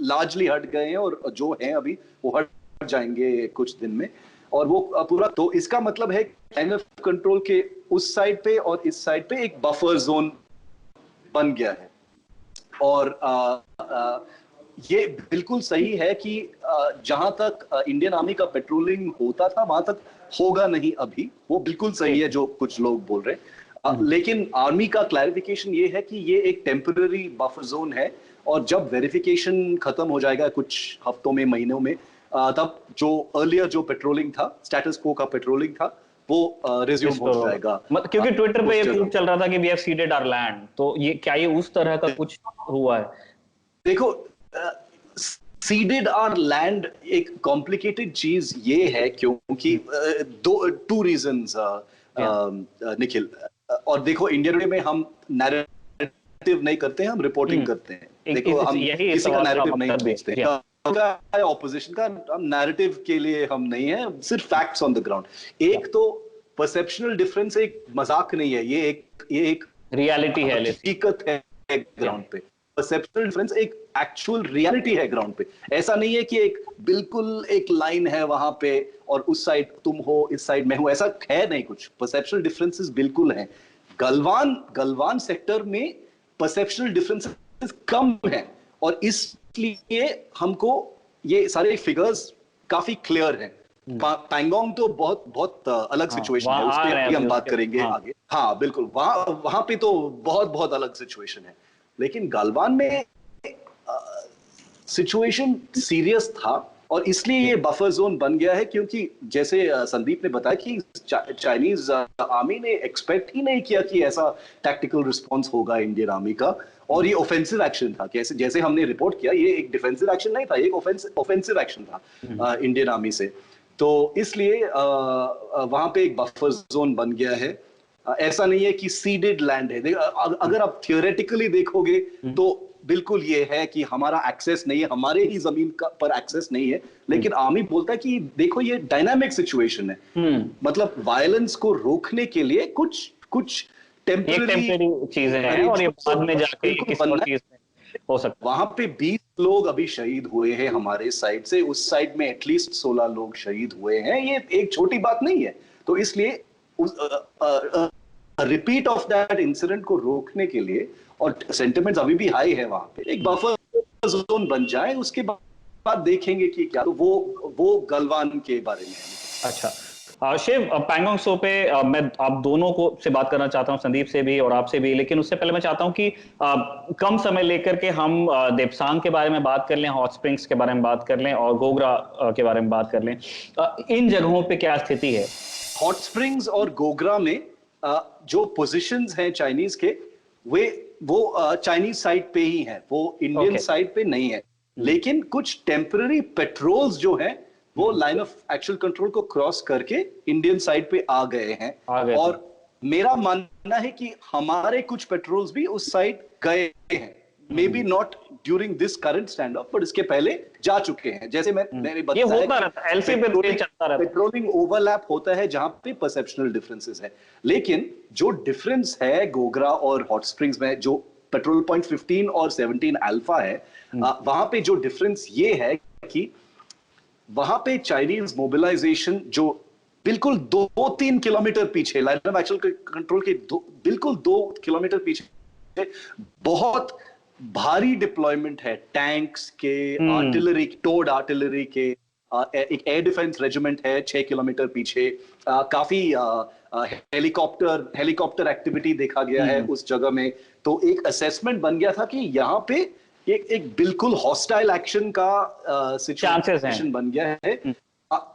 लार्जली हट गए हैं, और जो हैं अभी वो हट जाएंगे कुछ दिन में, और वो पूरा, तो इसका मतलब है एनएफ कंट्रोल के उस साइड पे और इस साइड पे एक बफर जोन बन गया है। और ये बिल्कुल सही है कि जहां तक इंडियन आर्मी का पेट्रोलिंग होता था वहां तक होगा नहीं अभी, वो बिल्कुल सही है जो कुछ लोग बोल रहे हैं। लेकिन आर्मी का क्लैरिफिकेशन ये है कि ये एक टेम्पररी बफर जोन है, और जब वेरिफिकेशन खत्म हो जाएगा कुछ हफ्तों में, महीनों में, तब जो अर्लियर जो पेट्रोलिंग था, स्टेटस को का पेट्रोलिंग था, वो रिज्यूम हो जाएगा। क्योंकि ट्विटर पे ये खूब चल रहा था कि we have ceded our land, तो ये क्या ये उस तरह का कुछ हुआ है? देखो, सीडेड आवर लैंड एक कॉम्प्लिकेटेड चीज ये है, क्योंकि टू रीजंस निखिल। और देखो, इंडिया टुडे में हम नैरेटिव नहीं करते हैं, हम रिपोर्टिंग करते हैं। देखो, हम किसी का नैरेटिव नहीं बेचते हैं, ऑपोजिशन का हम नैरेटिव के लिए हम नहीं है, सिर्फ फैक्ट्स ऑन द ग्राउंड। एक तो परसेप्शनल डिफरेंस एक मजाक नहीं है, ये एक रियलिटी है, हकीकत है ग्राउंड पे। परसेप्शनल डिफरेंस एक एक्चुअल रियलिटी है ग्राउंड पे। ऐसा नहीं है कि एक बिल्कुल एक लाइन है वहां पे और उस साइड तुम हो, इस साइड मैं हूं, ऐसा है नहीं कुछ। परसेप्शनल डिफरेंसेस बिल्कुल हैं। गलवान सेक्टर में परसेप्शनल डिफरेंसेस कम है, और इसलिए हमको ये सारे फिगर्स काफी क्लियर हैं। पैंगोंग तो बहुत अलग सिचुएशन है, उस पर हम बात करेंगे आगे। हाँ बिल्कुल, वहां पे तो बहुत अलग सिचुएशन है। लेकिन गलवान में सिचुएशन सीरियस था, और इसलिए ये बफर जोन बन गया है, क्योंकि जैसे संदीप ने बताया कि चाइनीज आर्मी ने एक्सपेक्ट ही नहीं किया कि ऐसा टैक्टिकल रिस्पांस होगा इंडियन आर्मी का, और ये ऑफेंसिव एक्शन था। जैसे हमने रिपोर्ट किया, ये एक डिफेंसिव एक्शन नहीं था, ये एक ऑफेंसिव एक्शन था इंडियन आर्मी से। तो इसलिए वहां पे एक बफर जोन बन गया है। ऐसा नहीं है कि सीडेड लैंड है। अगर आप थियोरेटिकली देखोगे तो बिल्कुल ये है कि हमारा एक्सेस नहीं है, हमारे ही जमीन पर एक्सेस नहीं है। लेकिन आर्मी बोलता है कि देखो, ये डायनामिक सिचुएशन है, मतलब वायलेंस को रोकने के लिए कुछ टेम्पररी चीजें हैं, और ये बाद में जाके किसी और चीज में हो सकता है। वहां पे 20 लोग अभी शहीद हुए हैं हमारे साइड से, उस साइड में एटलीस्ट 16 लोग शहीद हुए हैं। ये एक छोटी बात नहीं है। तो इसलिए रिपीट ऑफ दैट इंसिडेंट को रोकने के लिए, और सेंटिमेंट्स अभी भी हाई है वहां पे, एक बफर जोन बन जाए, उसके बाद देखेंगे कि क्या। तो वो गलवान के बारे में है। अच्छा शिव, पैंगोंग त्सो पे मैं आप दोनों को से बात करना चाहता हूं, संदीप से भी और आपसे भी। लेकिन उससे पहले मैं चाहता हूं कि कम समय लेकर के हम देपसांग के बारे में बात कर लें, हॉट स्प्रिंग्स के बारे में बात कर लें, और गोगरा के बारे में बात कर लें। इन जगहों पे क्या स्थिति है? हॉट स्प्रिंग्स और गोगरा में जो पोजीशंस हैं चाइनीज के, वो चाइनीज साइड पे ही है, वो इंडियन साइड पे नहीं है। लेकिन कुछ टेम्पररी पेट्रोल्स जो हैं, वो लाइन ऑफ एक्चुअल कंट्रोल को क्रॉस करके इंडियन साइड पे आ गए हैं। और मेरा मानना है कि हमारे कुछ पेट्रोल्स भी उस साइड गए हैं, may be not during this current stand of, but इसके पहले जा चुके हैं। जैसे मैंने बताया, पेट्रोलिंग ओवरलैप होता है जहां पे परसेप्शनल डिफरेंसेस है। लेकिन जो डिफरेंस है गोगरा और हॉट स्प्रिंग्स में, जो पेट्रोल पॉइंट 15 और 17 अल्फा है, वहां पे जो डिफरेंस ये है कि वहां पे चाइनीज मोबिलाइजेशन जो बिल्कुल 2-3 किलोमीटर पीछे, लाइन ऑफ एक्चुअल कंट्रोल के बिल्कुल 2 किलोमीटर पीछे, बहुत भारी डिप्लॉयमेंट है टैंक्स के, आर्टिलरी, टोड आर्टिलरी के। एक एयर डिफेंस रेजिमेंट है 6 किलोमीटर पीछे। काफी हेलीकॉप्टर एक्टिविटी देखा गया है उस जगह में। तो एक असेसमेंट बन गया था कि यहाँ पे एक बिल्कुल हॉस्टाइल एक्शन का सिचुएशन बन गया है।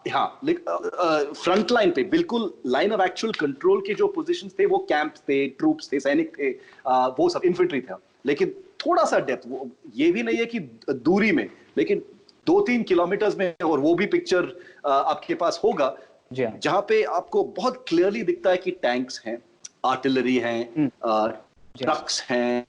हाँ, फ्रंट लाइन पे बिल्कुल लाइन ऑफ एक्चुअल कंट्रोल के जो पोजीशंस थे, वो कैंप थे, ट्रूप्स थे, सैनिक थे, वो सब इन्फेंट्री था। लेकिन थोड़ा सा डेप्थ, वो ये भी नहीं है कि दूरी में, लेकिन 2-3 किलोमीटर्स में, और वो भी पिक्चर आपके पास होगा जहां पे आपको बहुत क्लियरली दिखता है कि टैंक्स हैं, आर्टिलरी हैं, ट्रक्स हैं,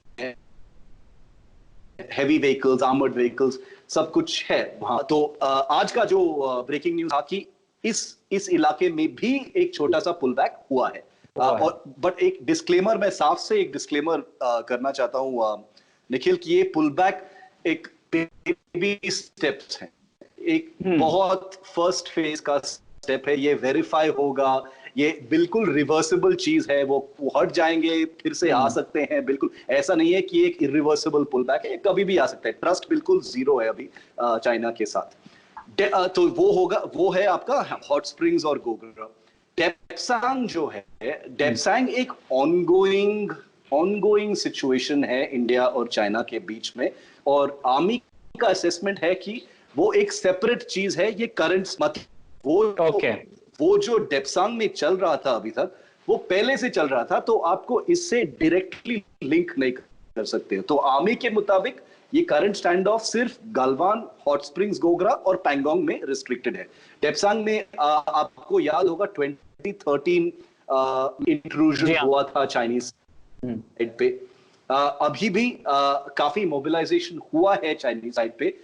हेवी व्हीकल्स, आर्मर्ड व्हीकल्स, सब कुछ है वहां। तो आज का जो ब्रेकिंग न्यूज था कि इस इलाके में भी एक छोटा सा पुल बैक हुआ है। और बट एक डिस्क्लेमर, मैं साफ से एक डिस्क्लेमर करना चाहता हूं निखिल, कि ये पुल बैक एक बेबी स्टेप्स हैं, एक बहुत फर्स्ट फेज का स्टेप है। ये वेरीफाई होगा, ये बिल्कुल रिवर्सिबल चीज है, वो हट जाएंगे फिर से आ सकते हैं। बिल्कुल ऐसा नहीं है कि एक इरिवर्सिबल पुल बैक है, कभी भी आ सकता है। ट्रस्ट बिल्कुल जीरो है अभी चाइना के साथ। तो वो होगा, वो है आपका हॉट स्प्रिंग्स और गोगरा। डेपसांग जो है, डेपसांग एक ऑनगोइंग सिचुएशन है इंडिया और चाइना के बीच में, और आर्मी का असेसमेंट है कि वो एक सेपरेट चीज है, ये करंट्स मत वो जो डेप्सांग में चल रहा था अभी तक, वो पहले से चल रहा था, तो आपको इससे डायरेक्टली लिंक नहीं कर सकते। तो आर्मी के मुताबिक ये करंट स्टैंड ऑफ सिर्फ गलवान, हॉट स्प्रिंग्स, गोगरा और पैंगोंग में रिस्ट्रिक्टेड है। डेप्सांग में आपको याद होगा 2013 इंट्रूजन हुआ था चाइनीज साइड पे। अभी भी काफी मोबिलाइजेशन हुआ है चाइनीज साइड पे।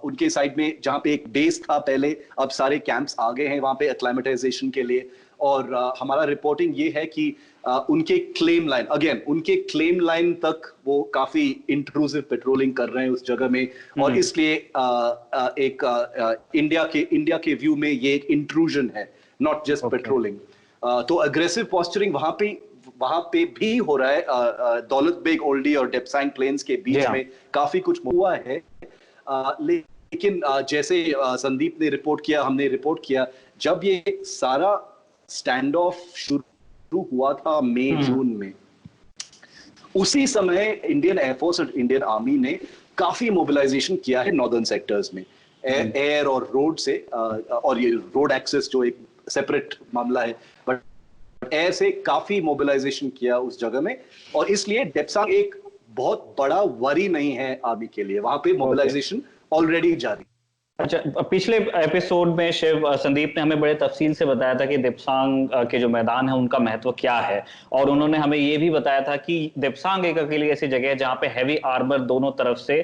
उनके साइड में जहां पे एक बेस था पहले, अब सारे कैंप्स आ गए हैं वहां पे एक्लामेटाइजेशन के लिए। और हमारा रिपोर्टिंग ये है कि उनके क्लेम लाइन, अगेन उनके क्लेम लाइन तक वो काफी इंट्रूसिव पेट्रोलिंग कर रहे हैं उस जगह में, और इसलिए एक इंडिया के व्यू में ये एक इंट्रूजन है, नॉट जस्ट पेट्रोलिंग। तो अग्रेसिव पॉस्चरिंग वहां पे भी हो रहा है। दौलत बेग ओल्डी और डेप्सांग प्लेन्स के बीच में काफी कुछ हुआ है। लेकिन जैसे संदीप ने रिपोर्ट किया, हमने रिपोर्ट किया, जब ये सारा स्टैंड ऑफ शुरू हुआ था मई जून में, उसी समय इंडियन एयरफोर्स और इंडियन आर्मी ने काफी मोबिलाइजेशन किया है नॉर्दर्न सेक्टर्स में, एयर और रोड से। और ये रोड एक्सेस जो एक सेपरेट मामला है, बट एयर से काफी मोबिलाइजेशन किया उस जगह में। और इसलिए डेप्सांग एक बहुत बड़ा वरी नहीं है आर्मी के लिए, वहां पे मोबिलाइजेशन ऑलरेडी जारी। अच्छा, पिछले एपिसोड में शिव संदीप ने हमें बड़े तफसील से बताया था कि देप्सांग के जो मैदान है उनका महत्व क्या है, और उन्होंने हमें ये भी बताया था कि देप्सांग एक अकेली ऐसी जगह है जहां पे हैवी आर्मर दोनों तरफ से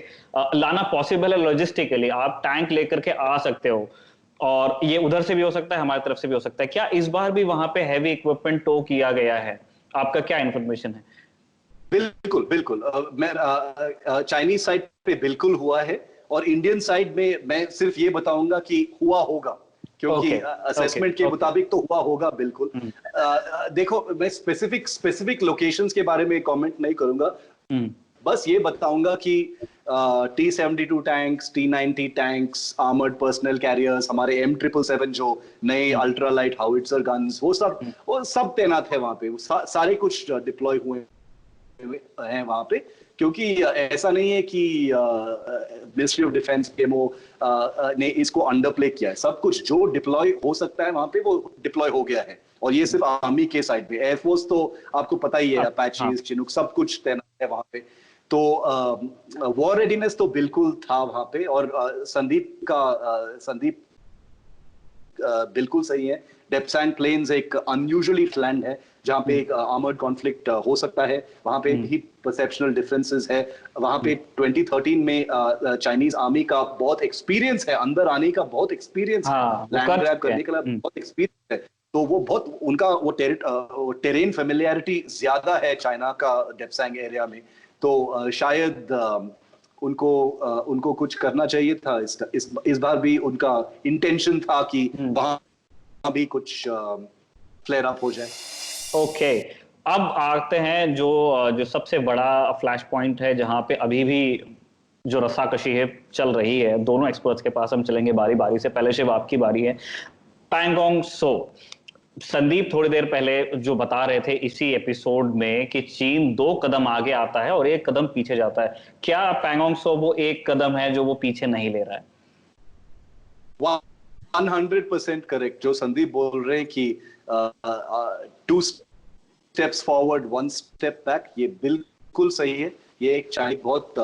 लाना पॉसिबल है लॉजिस्टिकली। आप टैंक लेकर के आ सकते हो, और ये उधर से भी हो सकता है, हमारी तरफ से भी हो सकता है। क्या इस बार भी वहां पे हैवी इक्विपमेंट टो किया गया है? आपका क्या इन्फॉर्मेशन है? बिल्कुल बिल्कुल, मैं चाइनीज साइड पे बिल्कुल हुआ है, और इंडियन साइड में मैं सिर्फ ये बताऊंगा कि हुआ होगा, क्योंकि असेसमेंट के मुताबिक तो हुआ होगा बिल्कुल। देखो, मैं स्पेसिफिक लोकेशंस के बारे में कमेंट नहीं करूंगा, बस ये बताऊंगा कि T-72 tanks, T-90 tanks, armoured personal carriers, हमारे M777 जो नए अल्ट्रा लाइट हाउइट्जर गन्स, वो सब तैनात है वहां पे। सारे कुछ डिप्लॉय हुए हैं वहां पे, क्योंकि ऐसा नहीं है कि मिनिस्ट्री ऑफ डिफेंस PMO ने इसको अंडरप्ले किया है। सब कुछ जो डिप्लॉय हो सकता है वहां पे वो डिप्लॉय हो गया है, और ये सिर्फ आर्मी के साइड पे। एयरफोर्स तो आपको पता ही है, अपाचीज, चिनूक, सब कुछ तैनात है वहां पे। तो वॉर रेडीनेस तो बिल्कुल था वहां पे। और संदीप बिल्कुल सही है, डेप्सांग प्लेन्स एक अनयूजुअली लैंड है जहां पे एक आर्मर्ड कॉन्फ्लिक्ट हो सकता है। वहां पे भी परसेप्शनल डिफरेंसेस है। वहां पे 2013 में चाइनीज आर्मी का बहुत एक्सपीरियंस है, अंदर आने का बहुत एक्सपीरियंस है, लैंड ग्रैब करने का बहुत एक्सपीरियंस है। तो वो बहुत उनका वो टेरेन फेमिलियरिटी ज्यादा है चाइना का डेप्सांग एरिया में। तो शायद उनको कुछ करना चाहिए था। इस बार भी उनका इंटेंशन था कि वहां भी कुछ फ्लेयर अप हो जाए। ओके, अब आते हैं जो सबसे बड़ा फ्लैश पॉइंट है, जहां पे अभी भी जो रस्साकशी है चल रही है। दोनों एक्सपर्ट्स के पास हम चलेंगे बारी बारी से। पहले शिव, आपकी बारी है। पैंगोंग सो, संदीप थोड़ी देर पहले जो बता रहे थे इसी एपिसोड में कि चीन 2 कदम आगे आता है और 1 कदम पीछे जाता है। क्या पैंगोंग सो वो 1 कदम है जो वो पीछे नहीं ले रहा है? 100% करेक्ट जो संदीप बोल रहे हैं कि 2 steps forward 1 step back, ये बिल्कुल सही है। ये एक चाइनीज बहुत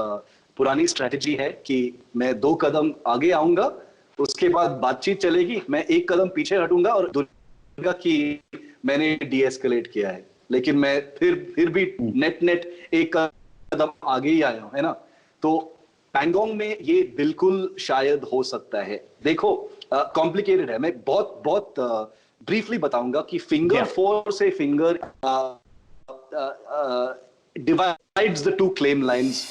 पुरानी स्ट्रेटेजी है कि मैं 2 कदम आगे आऊंगा, उसके बाद बातचीत चलेगी, मैं 1 कदम पीछे हटूंगा और दुनिया की मैंने डीएस्केलेट किया है, लेकिन मैं फिर भी नेट 1 कदम आगे ही आया हूं, है ना। तो पैंगोंग में ये बिल्कुल शायद हो सकता है। देखो, कॉम्प्लिकेटेड है, मैं बहुत ब्रीफली बताऊंगा कि फिंगर 4 से finger divides the 2 claim lines.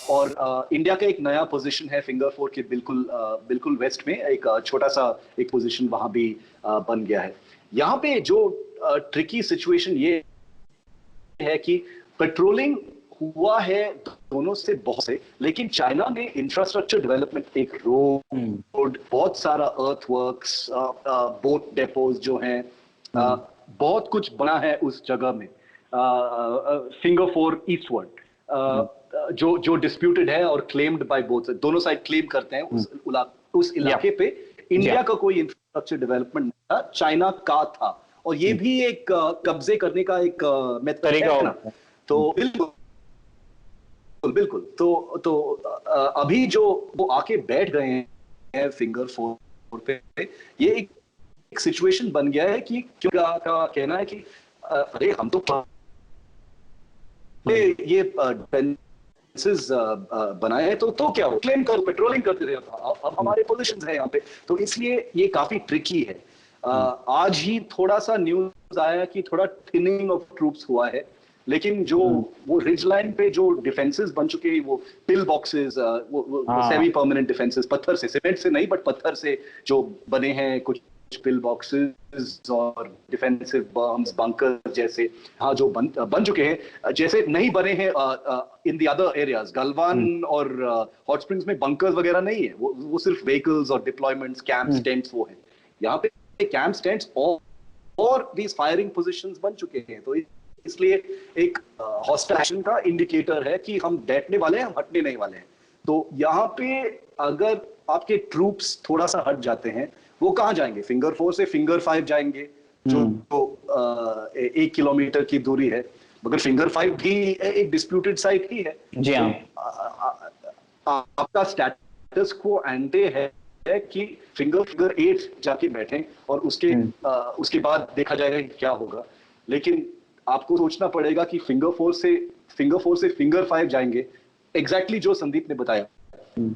और इंडिया का एक नया पोजीशन है फिंगर 4 के बिल्कुल वेस्ट में, एक छोटा सा एक पोजीशन वहां भी बन गया है। यहाँ पे जो ट्रिकी सिचुएशन ये है कि पेट्रोलिंग हुआ है दोनों से बहुत से, लेकिन चाइना ने इंफ्रास्ट्रक्चर डेवलपमेंट, एक रोड, बहुत सारा अर्थवर्क्स, बोट डेपोज जो हैं, बहुत कुछ बना है उस जगह में, फिंगर 4 ईस्टवर्ड। जो डिस्प्यूटेड है और क्लेम्ड बाय बोथ, दोनों साइड क्लेम करते हैं उस इलाके पे इंडिया का कोई इंफ्रास्ट्रक्चर डेवलपमेंट नहीं था, चाइना का था। और ये भी एक कब्जे करने का एक मेथड है ना। तो बिल्कुल तो अभी जो वो आके बैठ गए हैं फिंगर 4 पे, ये एक सिचुएशन बन गया है कि क्यों का कहना है कि अरे हम तो ये डिफेंसेस बनाए तो क्या हो, क्लेम करो, पेट्रोलिंग करते रहे, अब हमारे पोजीशंस है यहाँ पे। तो इसलिए ये काफी ट्रिकी है। आज ही थोड़ा सा न्यूज आया कि थोड़ा थिनिंग ऑफ ट्रूप्स हुआ है, लेकिन जो वो रिज लाइन पे जो डिफेंसेस बन चुके हैं, वो पिल बॉक्सेस, वो सेमी परमानेंट डिफेंसेस, पत्थर से, सीमेंट से नहीं बट पत्थर से जो बने हैं, कुछ पिल बॉक्सेस और डिफेंसिव बम्स, बंकर जैसे, हाँ, जो बन चुके हैं, जैसे नहीं बने हैं in the other areas. Galwan और हॉट स्प्रिंग्स में बंकर्स वगैरह नहीं है, वो सिर्फ व्हीकल्स और डिप्लॉयमेंट्स, कैंप्स, टेंट्स वो है। यहाँ पे कैंप्स, टेंट्स और दीज फायरिंग पोजीशंस बन चुके हैं। तो इसलिए एक हॉस्टाइल एक्शन का इंडिकेटर है कि हम बैठने वाले हैं, हम हटने नहीं वाले हैं। तो यहाँ पे अगर आपके ट्रूप्स थोड़ा सा हट जाते हैं, वो कहाँ जाएंगे? फिंगर 4 से फिंगर 5 जाएंगे, जो 1 किलोमीटर की दूरी है। मगर फिंगर 5 भी एक डिस्प्यूटेड साइट ही है। जी हाँ। आपका स्टेटस को एंटे है कि फिंगर 8 जाके बैठे और उसके बाद देखा जाएगा कि क्या होगा। लेकिन आपको सोचना पड़ेगा कि फिंगर 4 से फिंगर 5 जाएंगे, एग्जैक्टली जो संदीप ने बताया।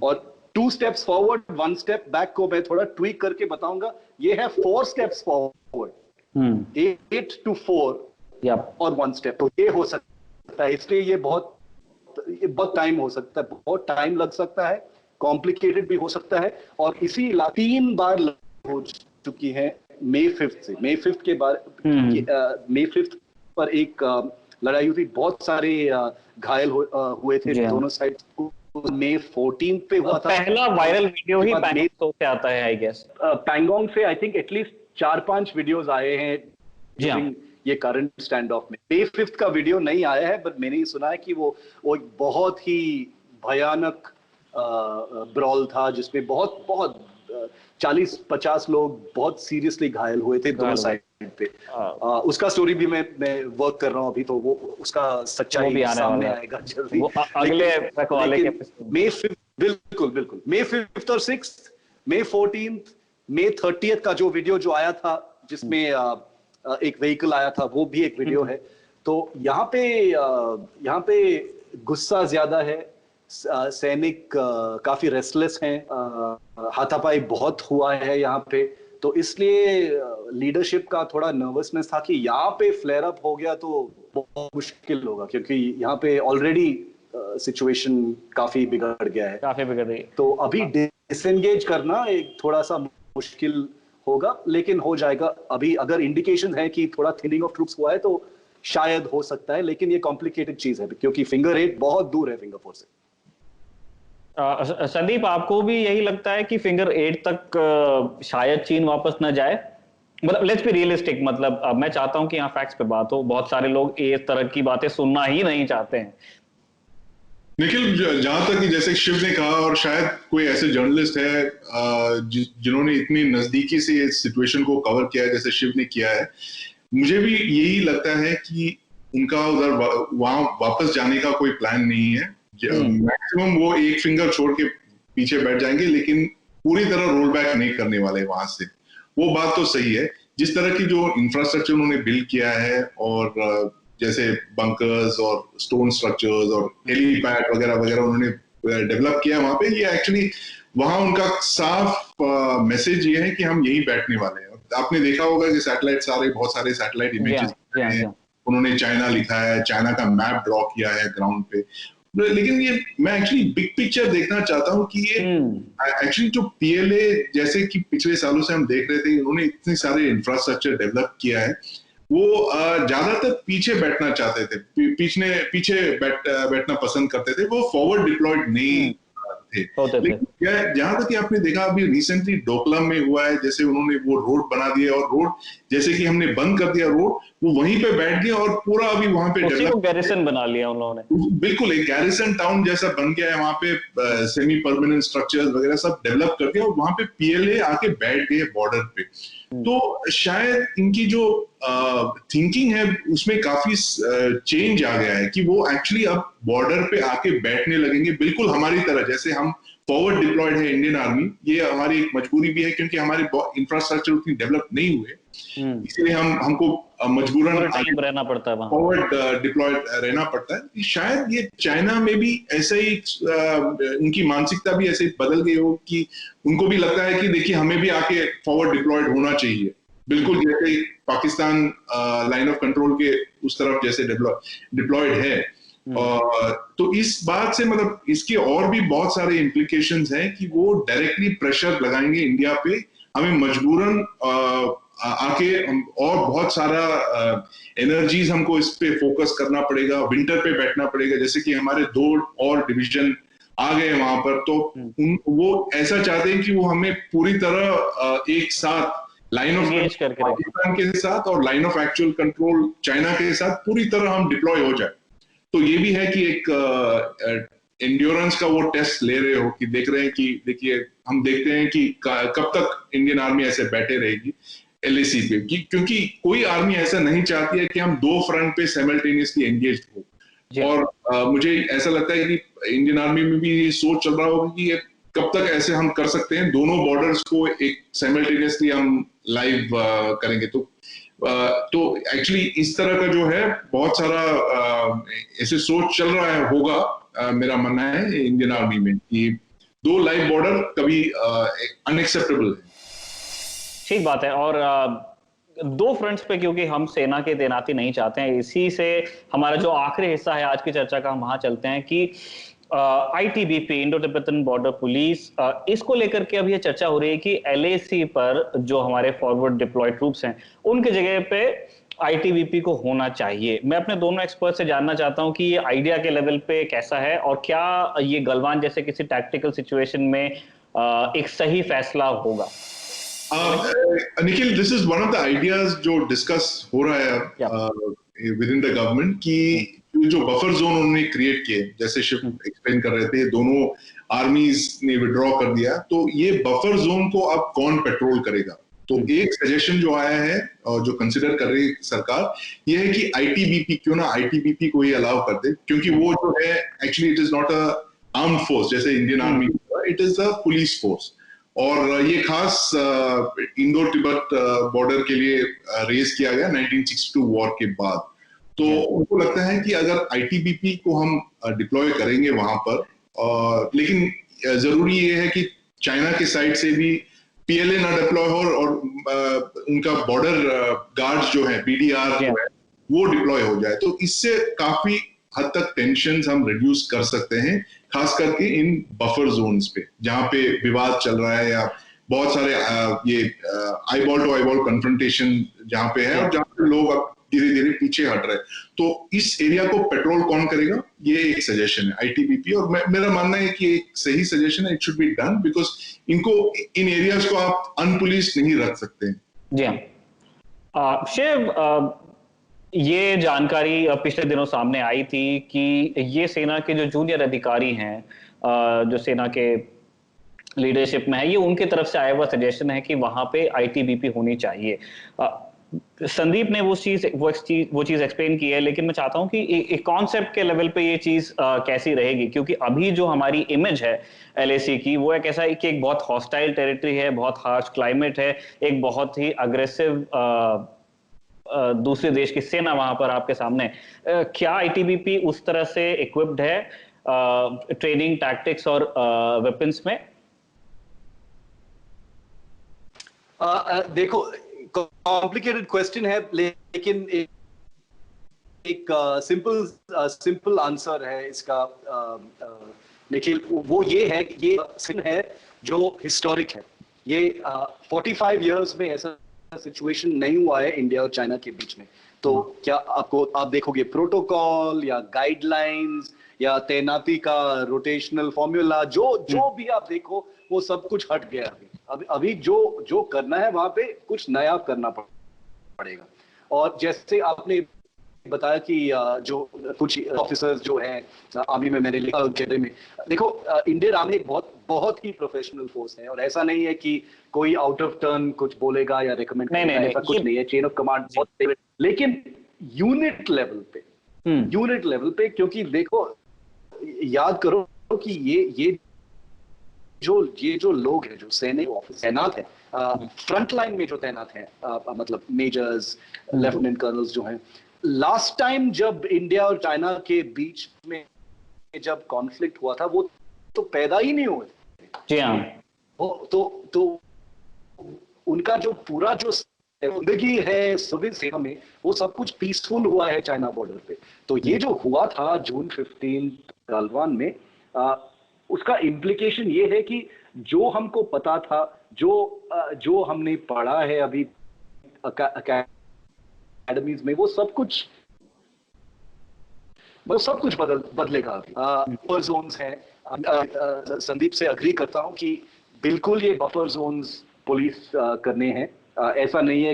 और 2 स्टेप्स फॉरवर्ड 1 स्टेप बैक को मैं थोड़ा ट्वीक करके बताऊंगा। ये है 4 स्टेप्स फॉरवर्ड, 8 to 4 और 1 स्टेप। तो ये हो सकता है, इसलिए ये बहुत टाइम हो सकता है, बहुत टाइम लग सकता है, कॉम्प्लिकेटेड भी हो सकता है। और इसी 3 बार हो चुकी है May 5th से। May 5th के बाद May 5th पर एक लड़ाई हुई थी, बहुत सारे घायल हुए थे दोनों साइड। May 14 पे हुआ था। पहला वायरल वीडियो ही पैंगोंग से आता है, आई गेस। पैंगोंग से आई थिंक एटलीस्ट 4-5 वीडियोस आए हैं ये करंट स्टैंड ऑफ में। May 5th का वीडियो नहीं आया है, बट मैंने सुना है कि वो एक बहुत ही भयानक ब्रॉल था, जिसमें बहुत 40-50 लोग बहुत सीरियसली घायल हुए थे दोनों साइड पे। उसका स्टोरी भी मैं वर्क कर रहा हूँ अभी, तो वो उसका सच्चाई भी सामने आएगा जल्दी, वो अगले वाले के। May 5th, बिल्कुल May 5th और 6th, May 14th, May 30th का जो वीडियो जो आया था, जिसमें एक व्हीकल आया था, वो भी एक वीडियो है। तो यहाँ पे गुस्सा ज्यादा है, सैनिक काफी रेस्टलेस हैं, हाथापाई बहुत हुआ है यहाँ पे। तो इसलिए लीडरशिप का थोड़ा नर्वसनेस था कि यहाँ पे फ्लेयर अप हो गया तो बहुत मुश्किल होगा, क्योंकि यहाँ पे ऑलरेडी सिचुएशन काफी बिगड़ गया है, काफी बिगड़ रही है। तो अभी डिसएंगेज करना एक थोड़ा सा मुश्किल होगा, लेकिन हो जाएगा। अभी अगर इंडिकेशन है कि थोड़ा थिनिंग ऑफ ट्रूप्स हुआ है तो शायद हो सकता है, लेकिन ये कॉम्प्लिकेटेड चीज है, क्योंकि फिंगर 8 बहुत दूर है फिंगर 4 से। संदीप, आपको भी यही लगता है कि फिंगर 8 तक शायद चीन वापस न जाए? मतलब लेट्स बी रियलिस्टिक, मतलब मैं चाहता हूं कि यहाँ फैक्ट्स पे बात हो। बहुत सारे लोग इस तरह की बातें सुनना ही नहीं चाहते हैं। निखिल, जहां तक कि जैसे शिव ने कहा, और शायद कोई ऐसे जर्नलिस्ट है जिन्होंने इतनी नजदीकी से इस सिचुएशन को कवर किया है जैसे शिव ने किया है, मुझे भी यही लगता है कि उनका उधर वहां वापस जाने का कोई प्लान नहीं है। मैक्सिमम वो एक फिंगर छोड़ के पीछे बैठ जाएंगे, लेकिन पूरी तरह रोल बैक नहीं करने वाले वहां से। वो बात तो सही है। जिस तरह की जो इंफ्रास्ट्रक्चर उन्होंने बिल्ड किया है, और जैसे बंकर्स और स्टोन स्ट्रक्चर्स और हेलीपैड वगैरह वगैरह उन्होंने डेवलप किया वहां पे, ये एक्चुअली वहां उनका साफ मैसेज ये है कि हम यहीं बैठने वाले हैं। आपने देखा होगा कि बहुत सारे सैटेलाइट इमेजेस उन्होंने चाइना लिखा है, चाइना का मैप ड्रॉ किया है ग्राउंड पे। लेकिन ये मैं एक्चुअली बिग पिक्चर देखना चाहता हूँ कि ये एक्चुअली जो PLA जैसे कि पिछले सालों से हम देख रहे थे, उन्होंने इतने सारे इंफ्रास्ट्रक्चर डेवलप किया है, वो ज्यादातर पीछे बैठना चाहते थे, पीछे बैठना पसंद करते थे, वो फॉरवर्ड डिप्लॉयड नहीं थे। होते थे। लेकिन जहां तक कि आपने देखा अभी रिसेंटली डोकलाम में हुआ है, जैसे उन्होंने वो रोड बना दिया और रोड जैसे कि हमने बंद कर दिया रोड, वो वहीं पे बैठ गया और पूरा अभी वहां पे उसी को गैरिसन बना लिया उन्होंने। बिल्कुल एक गैरिसन टाउन जैसा बन गया है, वहां पे सेमी परमानेंट स्ट्रक्चर्स वगैरह सब डेवलप कर दिया और वहां पे पीएलए आके बैठ गए बॉर्डर पे। तो शायद इनकी जो थिंकिंग है उसमें काफी चेंज आ गया है कि वो एक्चुअली अब बॉर्डर पे आके बैठने लगेंगे, बिल्कुल हमारी तरह। जैसे हम फॉरवर्ड डिप्लॉयड है इंडियन आर्मी, ये हमारी एक मजबूरी भी है क्योंकि हमारे इंफ्रास्ट्रक्चर उतनी डेवलप नहीं हुए, इसलिए हमको मजबूरन रहना पड़ता है, फॉरवर्ड डिप्लॉयड रहना पड़ता है। शायद ये चाइना में भी ऐसे ही उनकी मानसिकता भी ऐसे बदल गई हो कि उनको भी लगता है कि देखिए हमें भी आके फॉरवर्ड डिप्लॉयड होना चाहिए, बिल्कुल जैसे पाकिस्तान लाइन ऑफ कंट्रोल के उस तरफ जैसे डिप्लॉयड है। तो इस बात से मतलब इसके और भी बहुत सारे इम्प्लीकेशंस हैं कि वो डायरेक्टली प्रेशर लगाएंगे इंडिया पे, हमें मजबूरन आके और बहुत सारा एनर्जीज हमको इस पे फोकस करना पड़ेगा, विंटर पे बैठना पड़ेगा। जैसे कि हमारे 2 और डिवीजन आ गए वहां पर, तो वो ऐसा चाहते हैं कि वो हमें पूरी तरह एक साथ लाइन ऑफ पाकिस्तान के साथ और line of actual control China के साथ पूरी तरह हम डिप्लॉय हो जाए। तो ये भी है कि एक एंड्योरेंस का वो टेस्ट ले रहे हो कि देख रहे हैं कि देखिए हम देखते हैं कि कब तक इंडियन आर्मी ऐसे बैठे रहेगी एलएसी पे, क्योंकि कोई आर्मी ऐसा नहीं चाहती है कि हम 2 फ्रंट पे साइमल्टेनियसली एंगेज हो। और मुझे ऐसा लगता है कि इंडियन आर्मी में भी ये सोच चल रहा होगा कि कब तक ऐसे हम कर सकते हैं, दोनों बॉर्डर्स को एक साइमल्टेनियसली हम लाइव करेंगे। तो एक्चुअली इस तरह का जो है बहुत सारा ऐसे सोच चल रहा है होगा, मेरा मानना है इंडियन आर्मी में कि 2 लाइव बॉर्डर कभी अनएक्सेप्टेबल है। ठीक बात है। और 2 फ्रंट्स पे क्योंकि हम सेना की तैनाती नहीं चाहते हैं, इसी से हमारा जो आखिरी हिस्सा है आज की चर्चा का, हम वहां चलते हैं कि ITBP, Indo Tibetan border police, इसको लेकर के अब ये चर्चा हो रही है कि एलएसी पर जो हमारे फॉरवर्ड डिप्लॉयड ट्रूप्स हैं उनके जगह पे आईटीबीपी को होना चाहिए। मैं अपने दोनों एक्सपर्ट से जानना चाहता हूं कि ये आइडिया के लेवल पे कैसा है और क्या ये गलवान जैसे किसी टैक्टिकल सिचुएशन में एक सही फैसला होगा। Nikhil, this is one of the ideas जो डिस्कस हो रहा है विद इन द गवर्नमेंट कि जो बफर जोन उन्होंने क्रिएट किए, जैसे शिव एक्सप्लेन कर रहे थे, दोनों आर्मीज ने विड्रॉ कर दिया, तो ये बफर जोन को अब कौन पेट्रोल करेगा। तो एक सजेशन जो आया है और जो कंसिडर कर रही सरकार, ये है कि आईटीबीपी, क्यों ना आईटीबीपी को ही अलाउ कर दे, क्योंकि वो जो है actually it is not a armed force जैसे Indian army, it is a police force. और ये खास इंडो तिब्बत बॉर्डर के लिए रेज किया गया 1962 वॉर के बाद। तो उनको लगता है कि अगर आईटीबीपी को हम डिप्लॉय करेंगे वहां पर, लेकिन जरूरी ये है कि चाइना के साइड से भी पीएलए ना डिप्लॉय हो और उनका बॉर्डर गार्ड्स जो है बीडीआर जो है वो डिप्लॉय हो जाए। तो इससे काफी हद तक टेंशन हम रिड्यूस कर सकते हैं, खास करके इन बफर जोन्स पे जहां पे विवाद चल रहा है या बहुत सारे ये आईबॉल टू आईबॉल कन्फ्रंटेशन जहां पे है और जहां पे लोग अब धीरे धीरे पीछे हट रहे हैं। तो इस एरिया को पेट्रोल कौन करेगा, ये एक सजेशन है आईटीबीपी, और मेरा मानना है कि एक सही सजेशन है, it should be done, because इनको इन एरियाज को आप अनपुलिस नहीं रख सकते। जी हाँ शिव, ये जानकारी पिछले दिनों सामने आई थी कि ये सेना के जो जूनियर अधिकारी हैं, जो सेना के लीडरशिप में है, ये उनके तरफ से आया हुआ सजेशन है कि वहां पे आईटीबीपी होनी चाहिए। संदीप ने वो चीज एक्सप्लेन की है, लेकिन मैं चाहता हूं कि एक कॉन्सेप्ट के लेवल पे ये चीज कैसी रहेगी, क्योंकि अभी जो हमारी इमेज है एलएसी की, वो एक ऐसा है कि एक बहुत हॉस्टाइल टेरिटरी है, बहुत हार्श क्लाइमेट है, एक बहुत ही अग्रेसिव दूसरे देश की सेना वहां पर आपके सामने। क्या आईटीबीपी उस तरह से इक्विप्ड है ट्रेनिंग, टैक्टिक्स और वेपन्स में? देखो, कॉम्प्लिकेटेड क्वेश्चन है, लेकिन एक सिंपल आंसर है इसका निखिल। वो ये है कि ये सिन है जो हिस्टोरिक है। ये 45 इयर्स में ऐसा सिचुएशन नहीं हुआ है इंडिया और चाइना के बीच में। तो क्या आप देखोगे प्रोटोकॉल या गाइडलाइंस या तैनाती का रोटेशनल फॉर्मूला, जो भी आप देखो वो सब कुछ हट गया अभी जो करना है वहां पे कुछ नया करना पड़ेगा। और जैसे आपने बताया कि जो कुछ ऑफिसर्स जो हैं आर्मी में, मैंने लिखा कहते में, देखो इंडियन आर्मी एक बहुत ही प्रोफेशनल फोर्स है और ऐसा नहीं है कि कोई आउट ऑफ टर्न कुछ बोलेगा या रिकमेंड करेगा, ऐसा कुछ नहीं है। चेन ऑफ कमांड बहुत, लेकिन यूनिट लेवल पे क्योंकि देखो याद करो कि ये जो लोग हैं जो सैनिक तैनात है फ्रंट लाइन में जो तैनात हैं, मतलब मेजर्स, लेफ्टिनेंट कर्नल्स जो हैं, लास्ट टाइम जब इंडिया और चाइना के बीच में जब कॉन्फ्लिक्ट हुआ था वो तो पैदा ही नहीं हुए थे। जी हाँ। तो उनका जो पूरा जो जिंदगी है सर्विस सेवा में वो सब कुछ पीसफुल हुआ है चाइना बॉर्डर पे। तो ये जो हुआ था जून 15 गलवान में, उसका इम्प्लीकेशन ये है कि जो हमको पता था, जो हमने पढ़ा है अभी एकेडमीज में, वो सब कुछ बदलेगा अभी। बफर जोन्स हैं, संदीप से अग्री करता हूं कि बिल्कुल ये बफर जोन्स पुलिस करने हैं। ऐसा नहीं है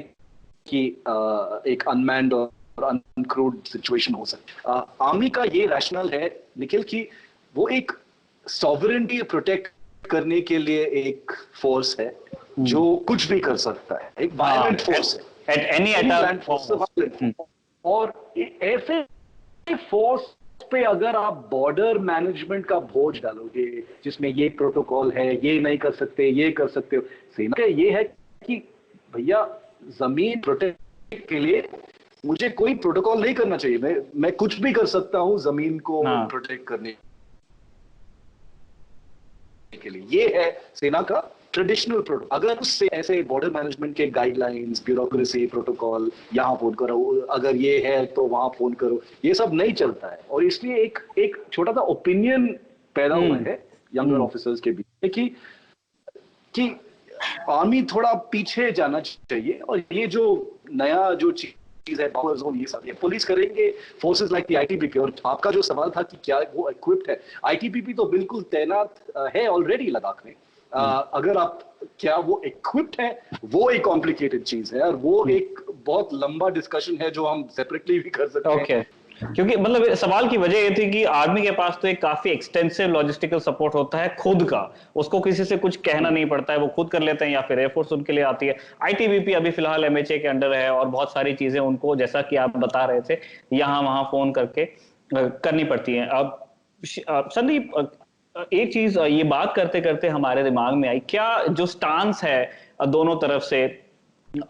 कि एक अनमैन्ड और अनक्रूड सिचुएशन हो सकती। आर्मी का ये रैशनल है निखिल कि वो एक सॉवरेनिटी प्रोटेक्ट करने के लिए एक फोर्स है जो कुछ भी कर सकता है, एक वायलेंट फोर्स है, एट एनी अटैक। और ऐसे फोर्स पे अगर आप बॉर्डर मैनेजमेंट का बोझ डालोगे जिसमें ये प्रोटोकॉल है, ये नहीं कर सकते, ये कर सकते हो, सेना का ये है कि भैया जमीन प्रोटेक्ट के लिए मुझे कोई प्रोटोकॉल नहीं करना चाहिए, मैं कुछ भी कर सकता हूं जमीन को प्रोटेक्ट करने के लिए। ये है सेना का ट्रेडिशनल प्रोटोकॉल। अगर उससे ऐसे बॉर्डर मैनेजमेंट के गाइडलाइंस, ब्यूरोक्रेसी, प्रोटोकॉल, यहाँ फोन करो, अगर ये है तो वहां फोन करो, ये सब नहीं चलता है। और इसलिए एक छोटा सा ओपिनियन पैदा हुआ है यंगर ऑफिसर्स के बीच कि आर्मी थोड़ा पीछे जाना चाहिए और ये जो नया जो चीज है बफर जोन, ये सब ये पुलिस करेंगे, फोर्सेस लाइक द आईटीबीपी। और आपका जो सवाल था कि क्या वो इक्विप्ड है, आईटीबीपी तो बिल्कुल तैनात है ऑलरेडी लद्दाख में। अगर आप क्या वो इक्विप्ड है, वो एक कॉम्प्लिकेटेड चीज है और वो एक बहुत लंबा डिस्कशन है जो हम सेपरेटली भी कर सकते हैं। क्योंकि मतलब सवाल की वजह ये थी कि आर्मी के पास तो एक काफी एक्सटेंसिव लॉजिस्टिकल सपोर्ट होता है खुद का, उसको किसी से कुछ कहना नहीं पड़ता है, वो खुद कर लेते हैं या फिर एयरफोर्स उनके लिए आती है। आईटीबीपी अभी फिलहाल एमएचए के अंडर है और बहुत सारी चीजें उनको, जैसा कि आप बता रहे थे, यहाँ वहां फोन करके करनी पड़ती है। अब संदीप, एक चीज ये बात करते करते हमारे दिमाग में आई, क्या जो स्टांस है दोनों तरफ से,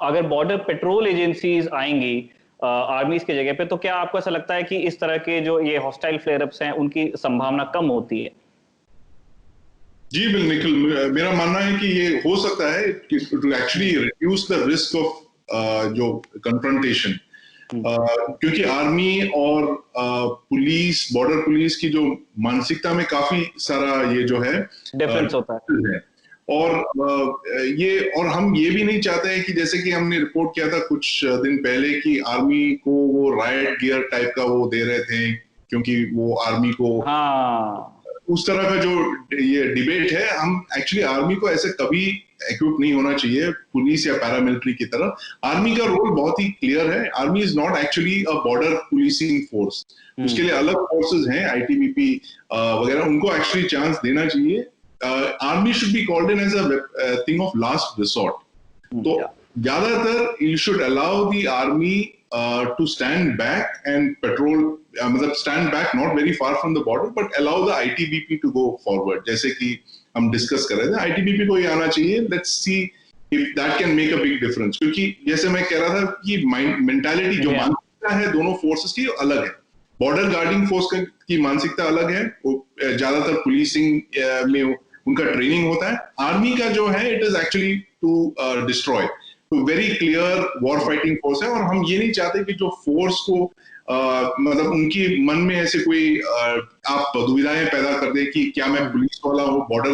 अगर बॉर्डर पेट्रोल एजेंसीज आएंगी आर्मीज के जगह पे, तो क्या आपको ऐसा लगता है कि इस तरह के जो ये हॉस्टाइल फ्लेयर अप्स हैं उनकी संभावना कम होती है? जी बिल्कुल, मेरा मानना है कि ये हो सकता है कि to actually reduce the risk of जो कन्फ्रंटेशन, क्योंकि आर्मी और पुलिस, बॉर्डर पुलिस की जो मानसिकता में काफी सारा ये जो है डिफरेंस होता है। और हम ये भी नहीं चाहते हैं कि जैसे कि हमने रिपोर्ट किया था कुछ दिन पहले कि आर्मी को वो रायट गियर टाइप का वो दे रहे थे क्योंकि वो आर्मी को, उस तरह का जो ये डिबेट है, हम एक्चुअली आर्मी को ऐसे कभी इक्विप नहीं होना चाहिए पुलिस या पैरामिलिट्री की तरह। आर्मी का रोल बहुत ही क्लियर है। Army is not actually a border policing force, उसके लिए अलग फोर्सेस हैं, आईटीबीपी वगैरह, उनको एक्चुअली चांस देना चाहिए। Army should be called in as a thing of last resort. तो ज्यादातर you should allow the army to stand back and patrol, मतलब stand back not very far from the border, but allow the ITBP to go forward. जैसे कि हम discuss कर रहे थे, ITBP को ये आना चाहिए। Let's see if that can make a big difference. क्योंकि जैसे मैं कह रहा था कि मेंटालिटी जो मानसिकता है दोनों फोर्सेस की अलग है। बॉर्डर गार्डिंग फोर्स की मानसिकता अलग है, ज्यादातर पुलिसिंग में उनका ट्रेनिंग होता है। आर्मी का जो है it is actually to destroy, very clear war fighting force है। और हम ये नहीं चाहते कि जो फोर्स को मतलब उनकी मन में ऐसे कोई आप दुविधाएं पैदा कर दे कि क्या मैं पुलिस वाला हूँ, बॉर्डर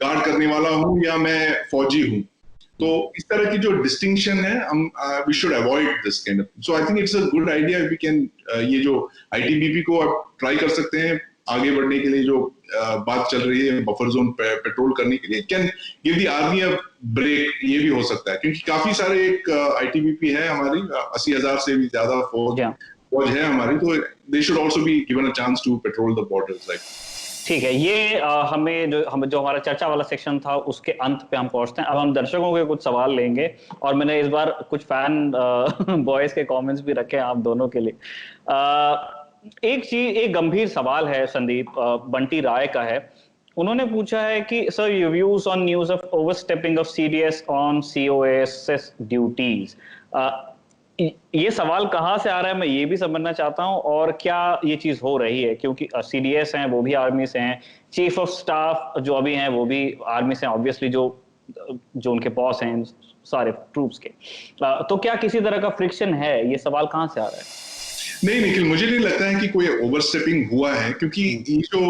गार्ड करने वाला हूँ, या मैं फौजी हूँ। तो इस तरह की जो डिस्टिंक्शन है हम we should avoid this kind of, so I think it's a good idea we can, ये जो आईटीबीपी को आप ट्राई कर सकते हैं आगे बढ़ने के लिए, जो बात चल रही है बफर जोन पेट्रोल करने के लिए, can give the army a break, ये भी हो सकता है क्योंकि काफी सारे एक आईटीबीपी है हमारी, 80,000 से भी ज्यादा फौज है हमारी, तो they should also be given a chance to patrol the borders. Like ठीक है, ये हमें जो हमारा चर्चा वाला सेक्शन था उसके अंत पे हम पहुंचते हैं। अब हम दर्शकों के कुछ सवाल लेंगे और मैंने इस बार कुछ फैन बॉयज के कमेंट्स भी रखे हैं आप दोनों के लिए। एक गंभीर सवाल है संदीप, बंटी राय का है। उन्होंने पूछा है कि sir, your views on news of overstepping of CDS on COSS duties. ये सवाल कहाँ से आ रहा है, मैं ये भी समझना चाहता हूं, और क्या ये चीज हो रही है, क्योंकि सीडीएस हैं वो भी आर्मी से हैं, चीफ ऑफ स्टाफ जो अभी हैं वो भी आर्मी से हैं, ऑब्वियसली जो उनके बॉस हैं सारे ट्रूप्स के। तो क्या किसी तरह का फ्रिक्शन है, ये सवाल कहाँ से आ रहा है? नहीं निखिल, मुझे नहीं लगता है कि कोई ओवरस्टेपिंग हुआ है, क्योंकि ये जो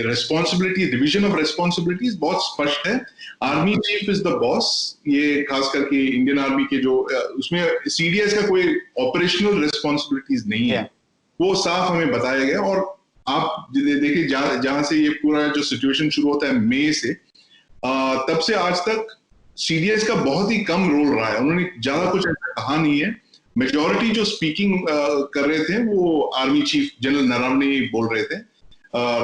रिस्पॉन्सिबिलिटी, डिवीजन ऑफ रिस्पॉन्सिबिलिटीज बहुत स्पष्ट है। Army chief is the boss, ये खास करके इंडियन आर्मी के जो उसमें सीडीएस का कोई ऑपरेशनल रिस्पॉन्सिबिलिटीज नहीं है, वो साफ हमें बताया गया। और आप देखिए जहां से ये पूरा जो सिचुएशन शुरू होता है मई से, तब से आज तक सीडीएस का बहुत ही कम रोल रहा है, उन्होंने ज्यादा कुछ ऐसा कहा नहीं है। मेजॉरिटी जो स्पीकिंग कर रहे थे वो आर्मी चीफ जनरल नरवणे बोल रहे थे,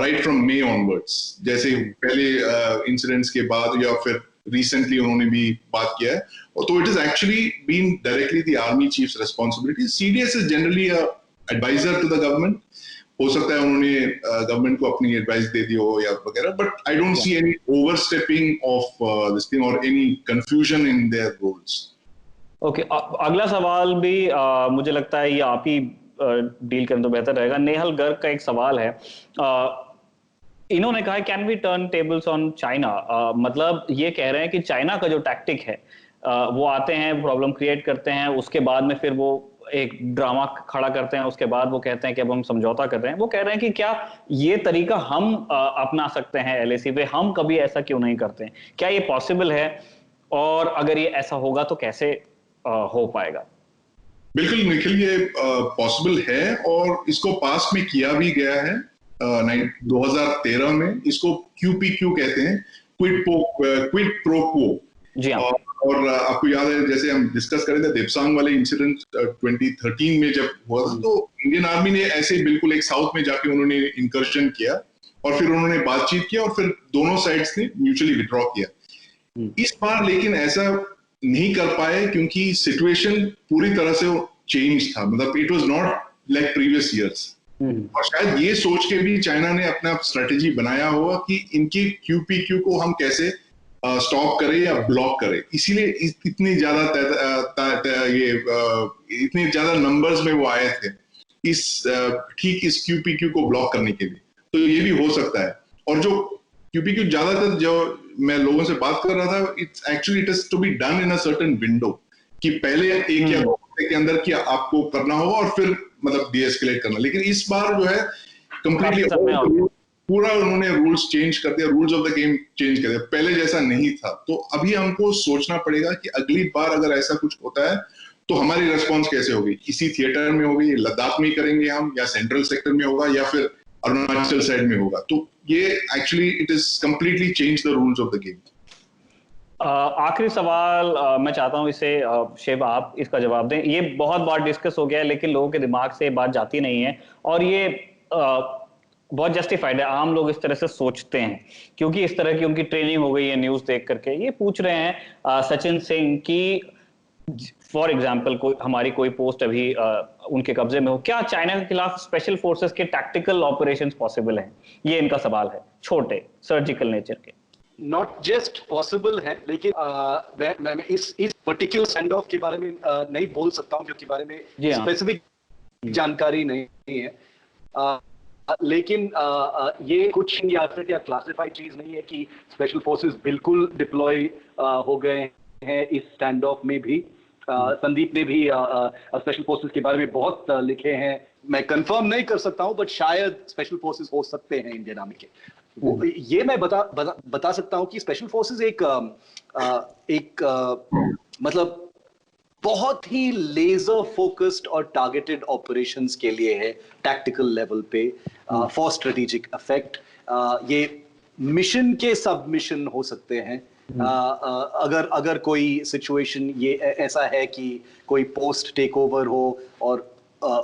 राइट फ्रॉम मे ऑनवर्ड्स, जैसे पहले इंसिडेंट्स के बाद या फिर रिसेंटली उन्होंने भी बात किया है। तो it is actually been directly the army chief's responsibility. CDS is generally adviser to the government, हो सकता है उन्होंने गवर्नमेंट को अपनी एडवाइस दे दी हो या वगैरह, but I don't see any overstepping of this thing और any confusion in their roles. Okay, अगला सवाल भी मुझे लगता है ये आप ही डील करें तो बेहतर रहेगा। नेहल गर्ग का एक सवाल है, इन्होंने कहा can we turn tables on China. मतलब ये कह रहे हैं कि चाइना का जो टैक्टिक है, वो आते हैं, प्रॉब्लम क्रिएट करते हैं, उसके बाद में फिर वो एक ड्रामा खड़ा करते हैं, उसके बाद वो कहते हैं कि अब हम समझौता कर रहे हैं। वो कह रहे हैं कि क्या ये तरीका हम अपना सकते हैं एलएसी पे, हम कभी ऐसा क्यों नहीं करते हैं, क्या ये पॉसिबल है, और अगर ये ऐसा होगा तो कैसे हो पाएगा? बिल्कुल निखिल, ये पॉसिबल है और इसको पास में किया भी गया है 2013 में। इसको QPQ कहते हैं, क्विड प्रो क्वो। जी हाँ। और आपको याद है जैसे हम डिस्कस कर रहे थे देपसांग वाले इंसिडेंट 2013 में जब हुआ था, तो इंडियन आर्मी ने ऐसे बिल्कुल एक साउथ में जाके उन्होंने इंकर्शन किया और फिर उन्होंने बातचीत किया और फिर दोनों साइड्स ने म्यूचुअली विड्रॉ किया। इस बार लेकिन ऐसा नहीं कर पाए क्योंकि सिचुएशन पूरी तरह से चेंज था, मतलब it was not like previous years. और शायद ये सोच के भी चाइना ने अपना स्ट्रेटेजी बनाया होगा कि इनकी QPQ को हम कैसे स्टॉप करें या ब्लॉक करें, इसीलिए इतनी ज्यादा नंबर्स में वो आए थे ठीक इस QPQ को ब्लॉक करने के लिए। तो ये भी हो सकता है। और जो QPQ ज्यादातर जो मैं लोगों से बात कर रहा था, it is to be done in a certain window, कि पहले एक या 2 हफ्ते के अंदर क्या आपको करना होगा और फिर मतलब डीएस्केलेट करना। लेकिन इस बार जो है कंप्लीटली पूरा उन्होंने रूल्स चेंज कर दिया, rules of the game change कर दिया, पहले जैसा नहीं था। तो अभी हमको सोचना पड़ेगा कि अगली बार अगर ऐसा कुछ होता है तो हमारी रेस्पॉन्स कैसे होगी, इसी थिएटर में होगी, लद्दाख में करेंगे हम, या सेंट्रल सेक्टर में होगा, या फिर अरुणाचल साइड में होगा। तो ये actually it is completely change the rules of the game. आखिरी सवाल मैं चाहता हूं इसे शिव आप इसका जवाब दें। ये बहुत बार डिस्कस हो गया है लेकिन लोगों के दिमाग से बात जाती नहीं है, और ये बहुत जस्टिफाइड है, आम लोग इस तरह से सोचते हैं क्योंकि इस तरह की उनकी ट्रेनिंग हो गई है न्यूज देख करके। ये पूछ रहे हैं सचिन सिंह की फॉर एग्जाम्पल हमारी कोई पोस्ट अभी उनके कब्जे में हो, क्या चाइना के खिलाफ स्पेशल फोर्सेस के टैक्टिकल ऑपरेशंस पॉसिबल हैं? ये इनका सवाल है, छोटे सर्जिकल नेचर के। नॉट जस्ट पॉसिबल है, लेकिन मैं इस पर्टिकुलर स्टैंड ऑफ के बारे में नहीं बोल सकता हूं क्योंकि बारे में स्पेसिफिक जानकारी नहीं है। लेकिन ये कुछ या क्लासिफाइड चीज नहीं है कि स्पेशल फोर्सेस बिल्कुल डिप्लॉय हो गए हैं इस स्टैंड ऑफ में भी। संदीप ने भी स्पेशल फोर्सेस के बारे में बहुत लिखे हैं, मैं कंफर्म नहीं कर सकता हूं, बट शायद स्पेशल फोर्सेस हो सकते हैं इंडियन आर्मी के। ये मैं बता सकता हूं कि स्पेशल फोर्सेस मतलब बहुत ही लेजर फोकस्ड और टारगेटेड ऑपरेशंस के लिए है टैक्टिकल लेवल पे फॉर स्ट्रेटेजिक इफेक्ट। ये मिशन के सब मिशन हो सकते हैं। अगर कोई सिचुएशन ये ऐसा है कि कोई पोस्ट टेक ओवर हो और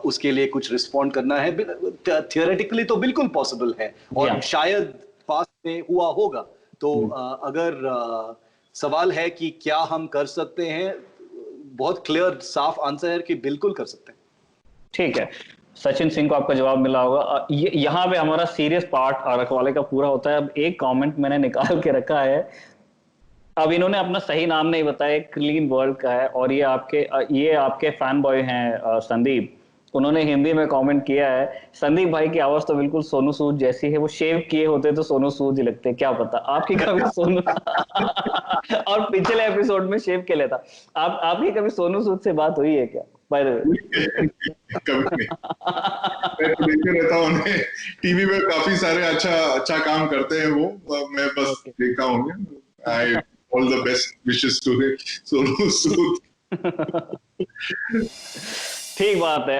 उसके लिए कुछ रिस्पॉन्ड करना है, थियोरेटिकली तो बिल्कुल पॉसिबल है और शायद पास्ट में हुआ होगा। तो अगर सवाल है कि क्या हम कर सकते हैं, बहुत क्लियर साफ आंसर है कि बिल्कुल कर सकते हैं। ठीक है, सचिन सिंह को आपका जवाब मिला होगा। यहाँ पे हमारा सीरियस पार्ट रखवाले का पूरा होता है। अब एक कमेंट मैंने निकाल के रखा है, अब इन्होंने अपना सही नाम नहीं बताया, क्लीन वर्ल्ड का है और ये आपके फैन बॉय हैं संदीप। उन्होंने हिंदी में कमेंट किया है, संदीप भाई की आवाज तो बिल्कुल सोनू सूद जैसी है, वो शेव किए होते तो सोनू सूद ही लगते, क्या पता आपकी कभी सोनू और पिछले एपिसोड में शेव के लेता। आपकी कभी सोनू सूद से बात हुई है क्या? बाय द वे कभी मैं तो देखते रहता हूँ उन्हें टीवी में, काफी सारे अच्छा काम करते हैं वो, मैं बस देखता हूँ। I all the best wishes to Sonu Sood. ठीक बात है।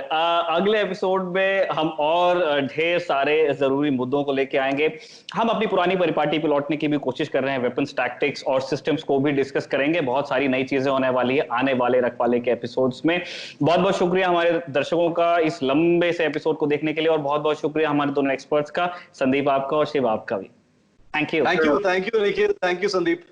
अगले एपिसोड में हम और ढेर सारे जरूरी मुद्दों को लेके आएंगे। हम अपनी पुरानी परिपाटी पे लौटने की भी कोशिश कर रहे हैं, वेपन्स, टैक्टिक्स और सिस्टम्स को भी डिस्कस करेंगे। बहुत सारी नई चीजें होने वाली है आने वाले रखवाले के एपिसोड्स में। बहुत बहुत शुक्रिया हमारे दर्शकों का इस लंबे से एपिसोड को देखने के लिए, और बहुत बहुत शुक्रिया हमारे दोनों एक्सपर्ट्स का, संदीप आपका और शिव आपका भी। Thank you Nikhil, thank you Sandeep.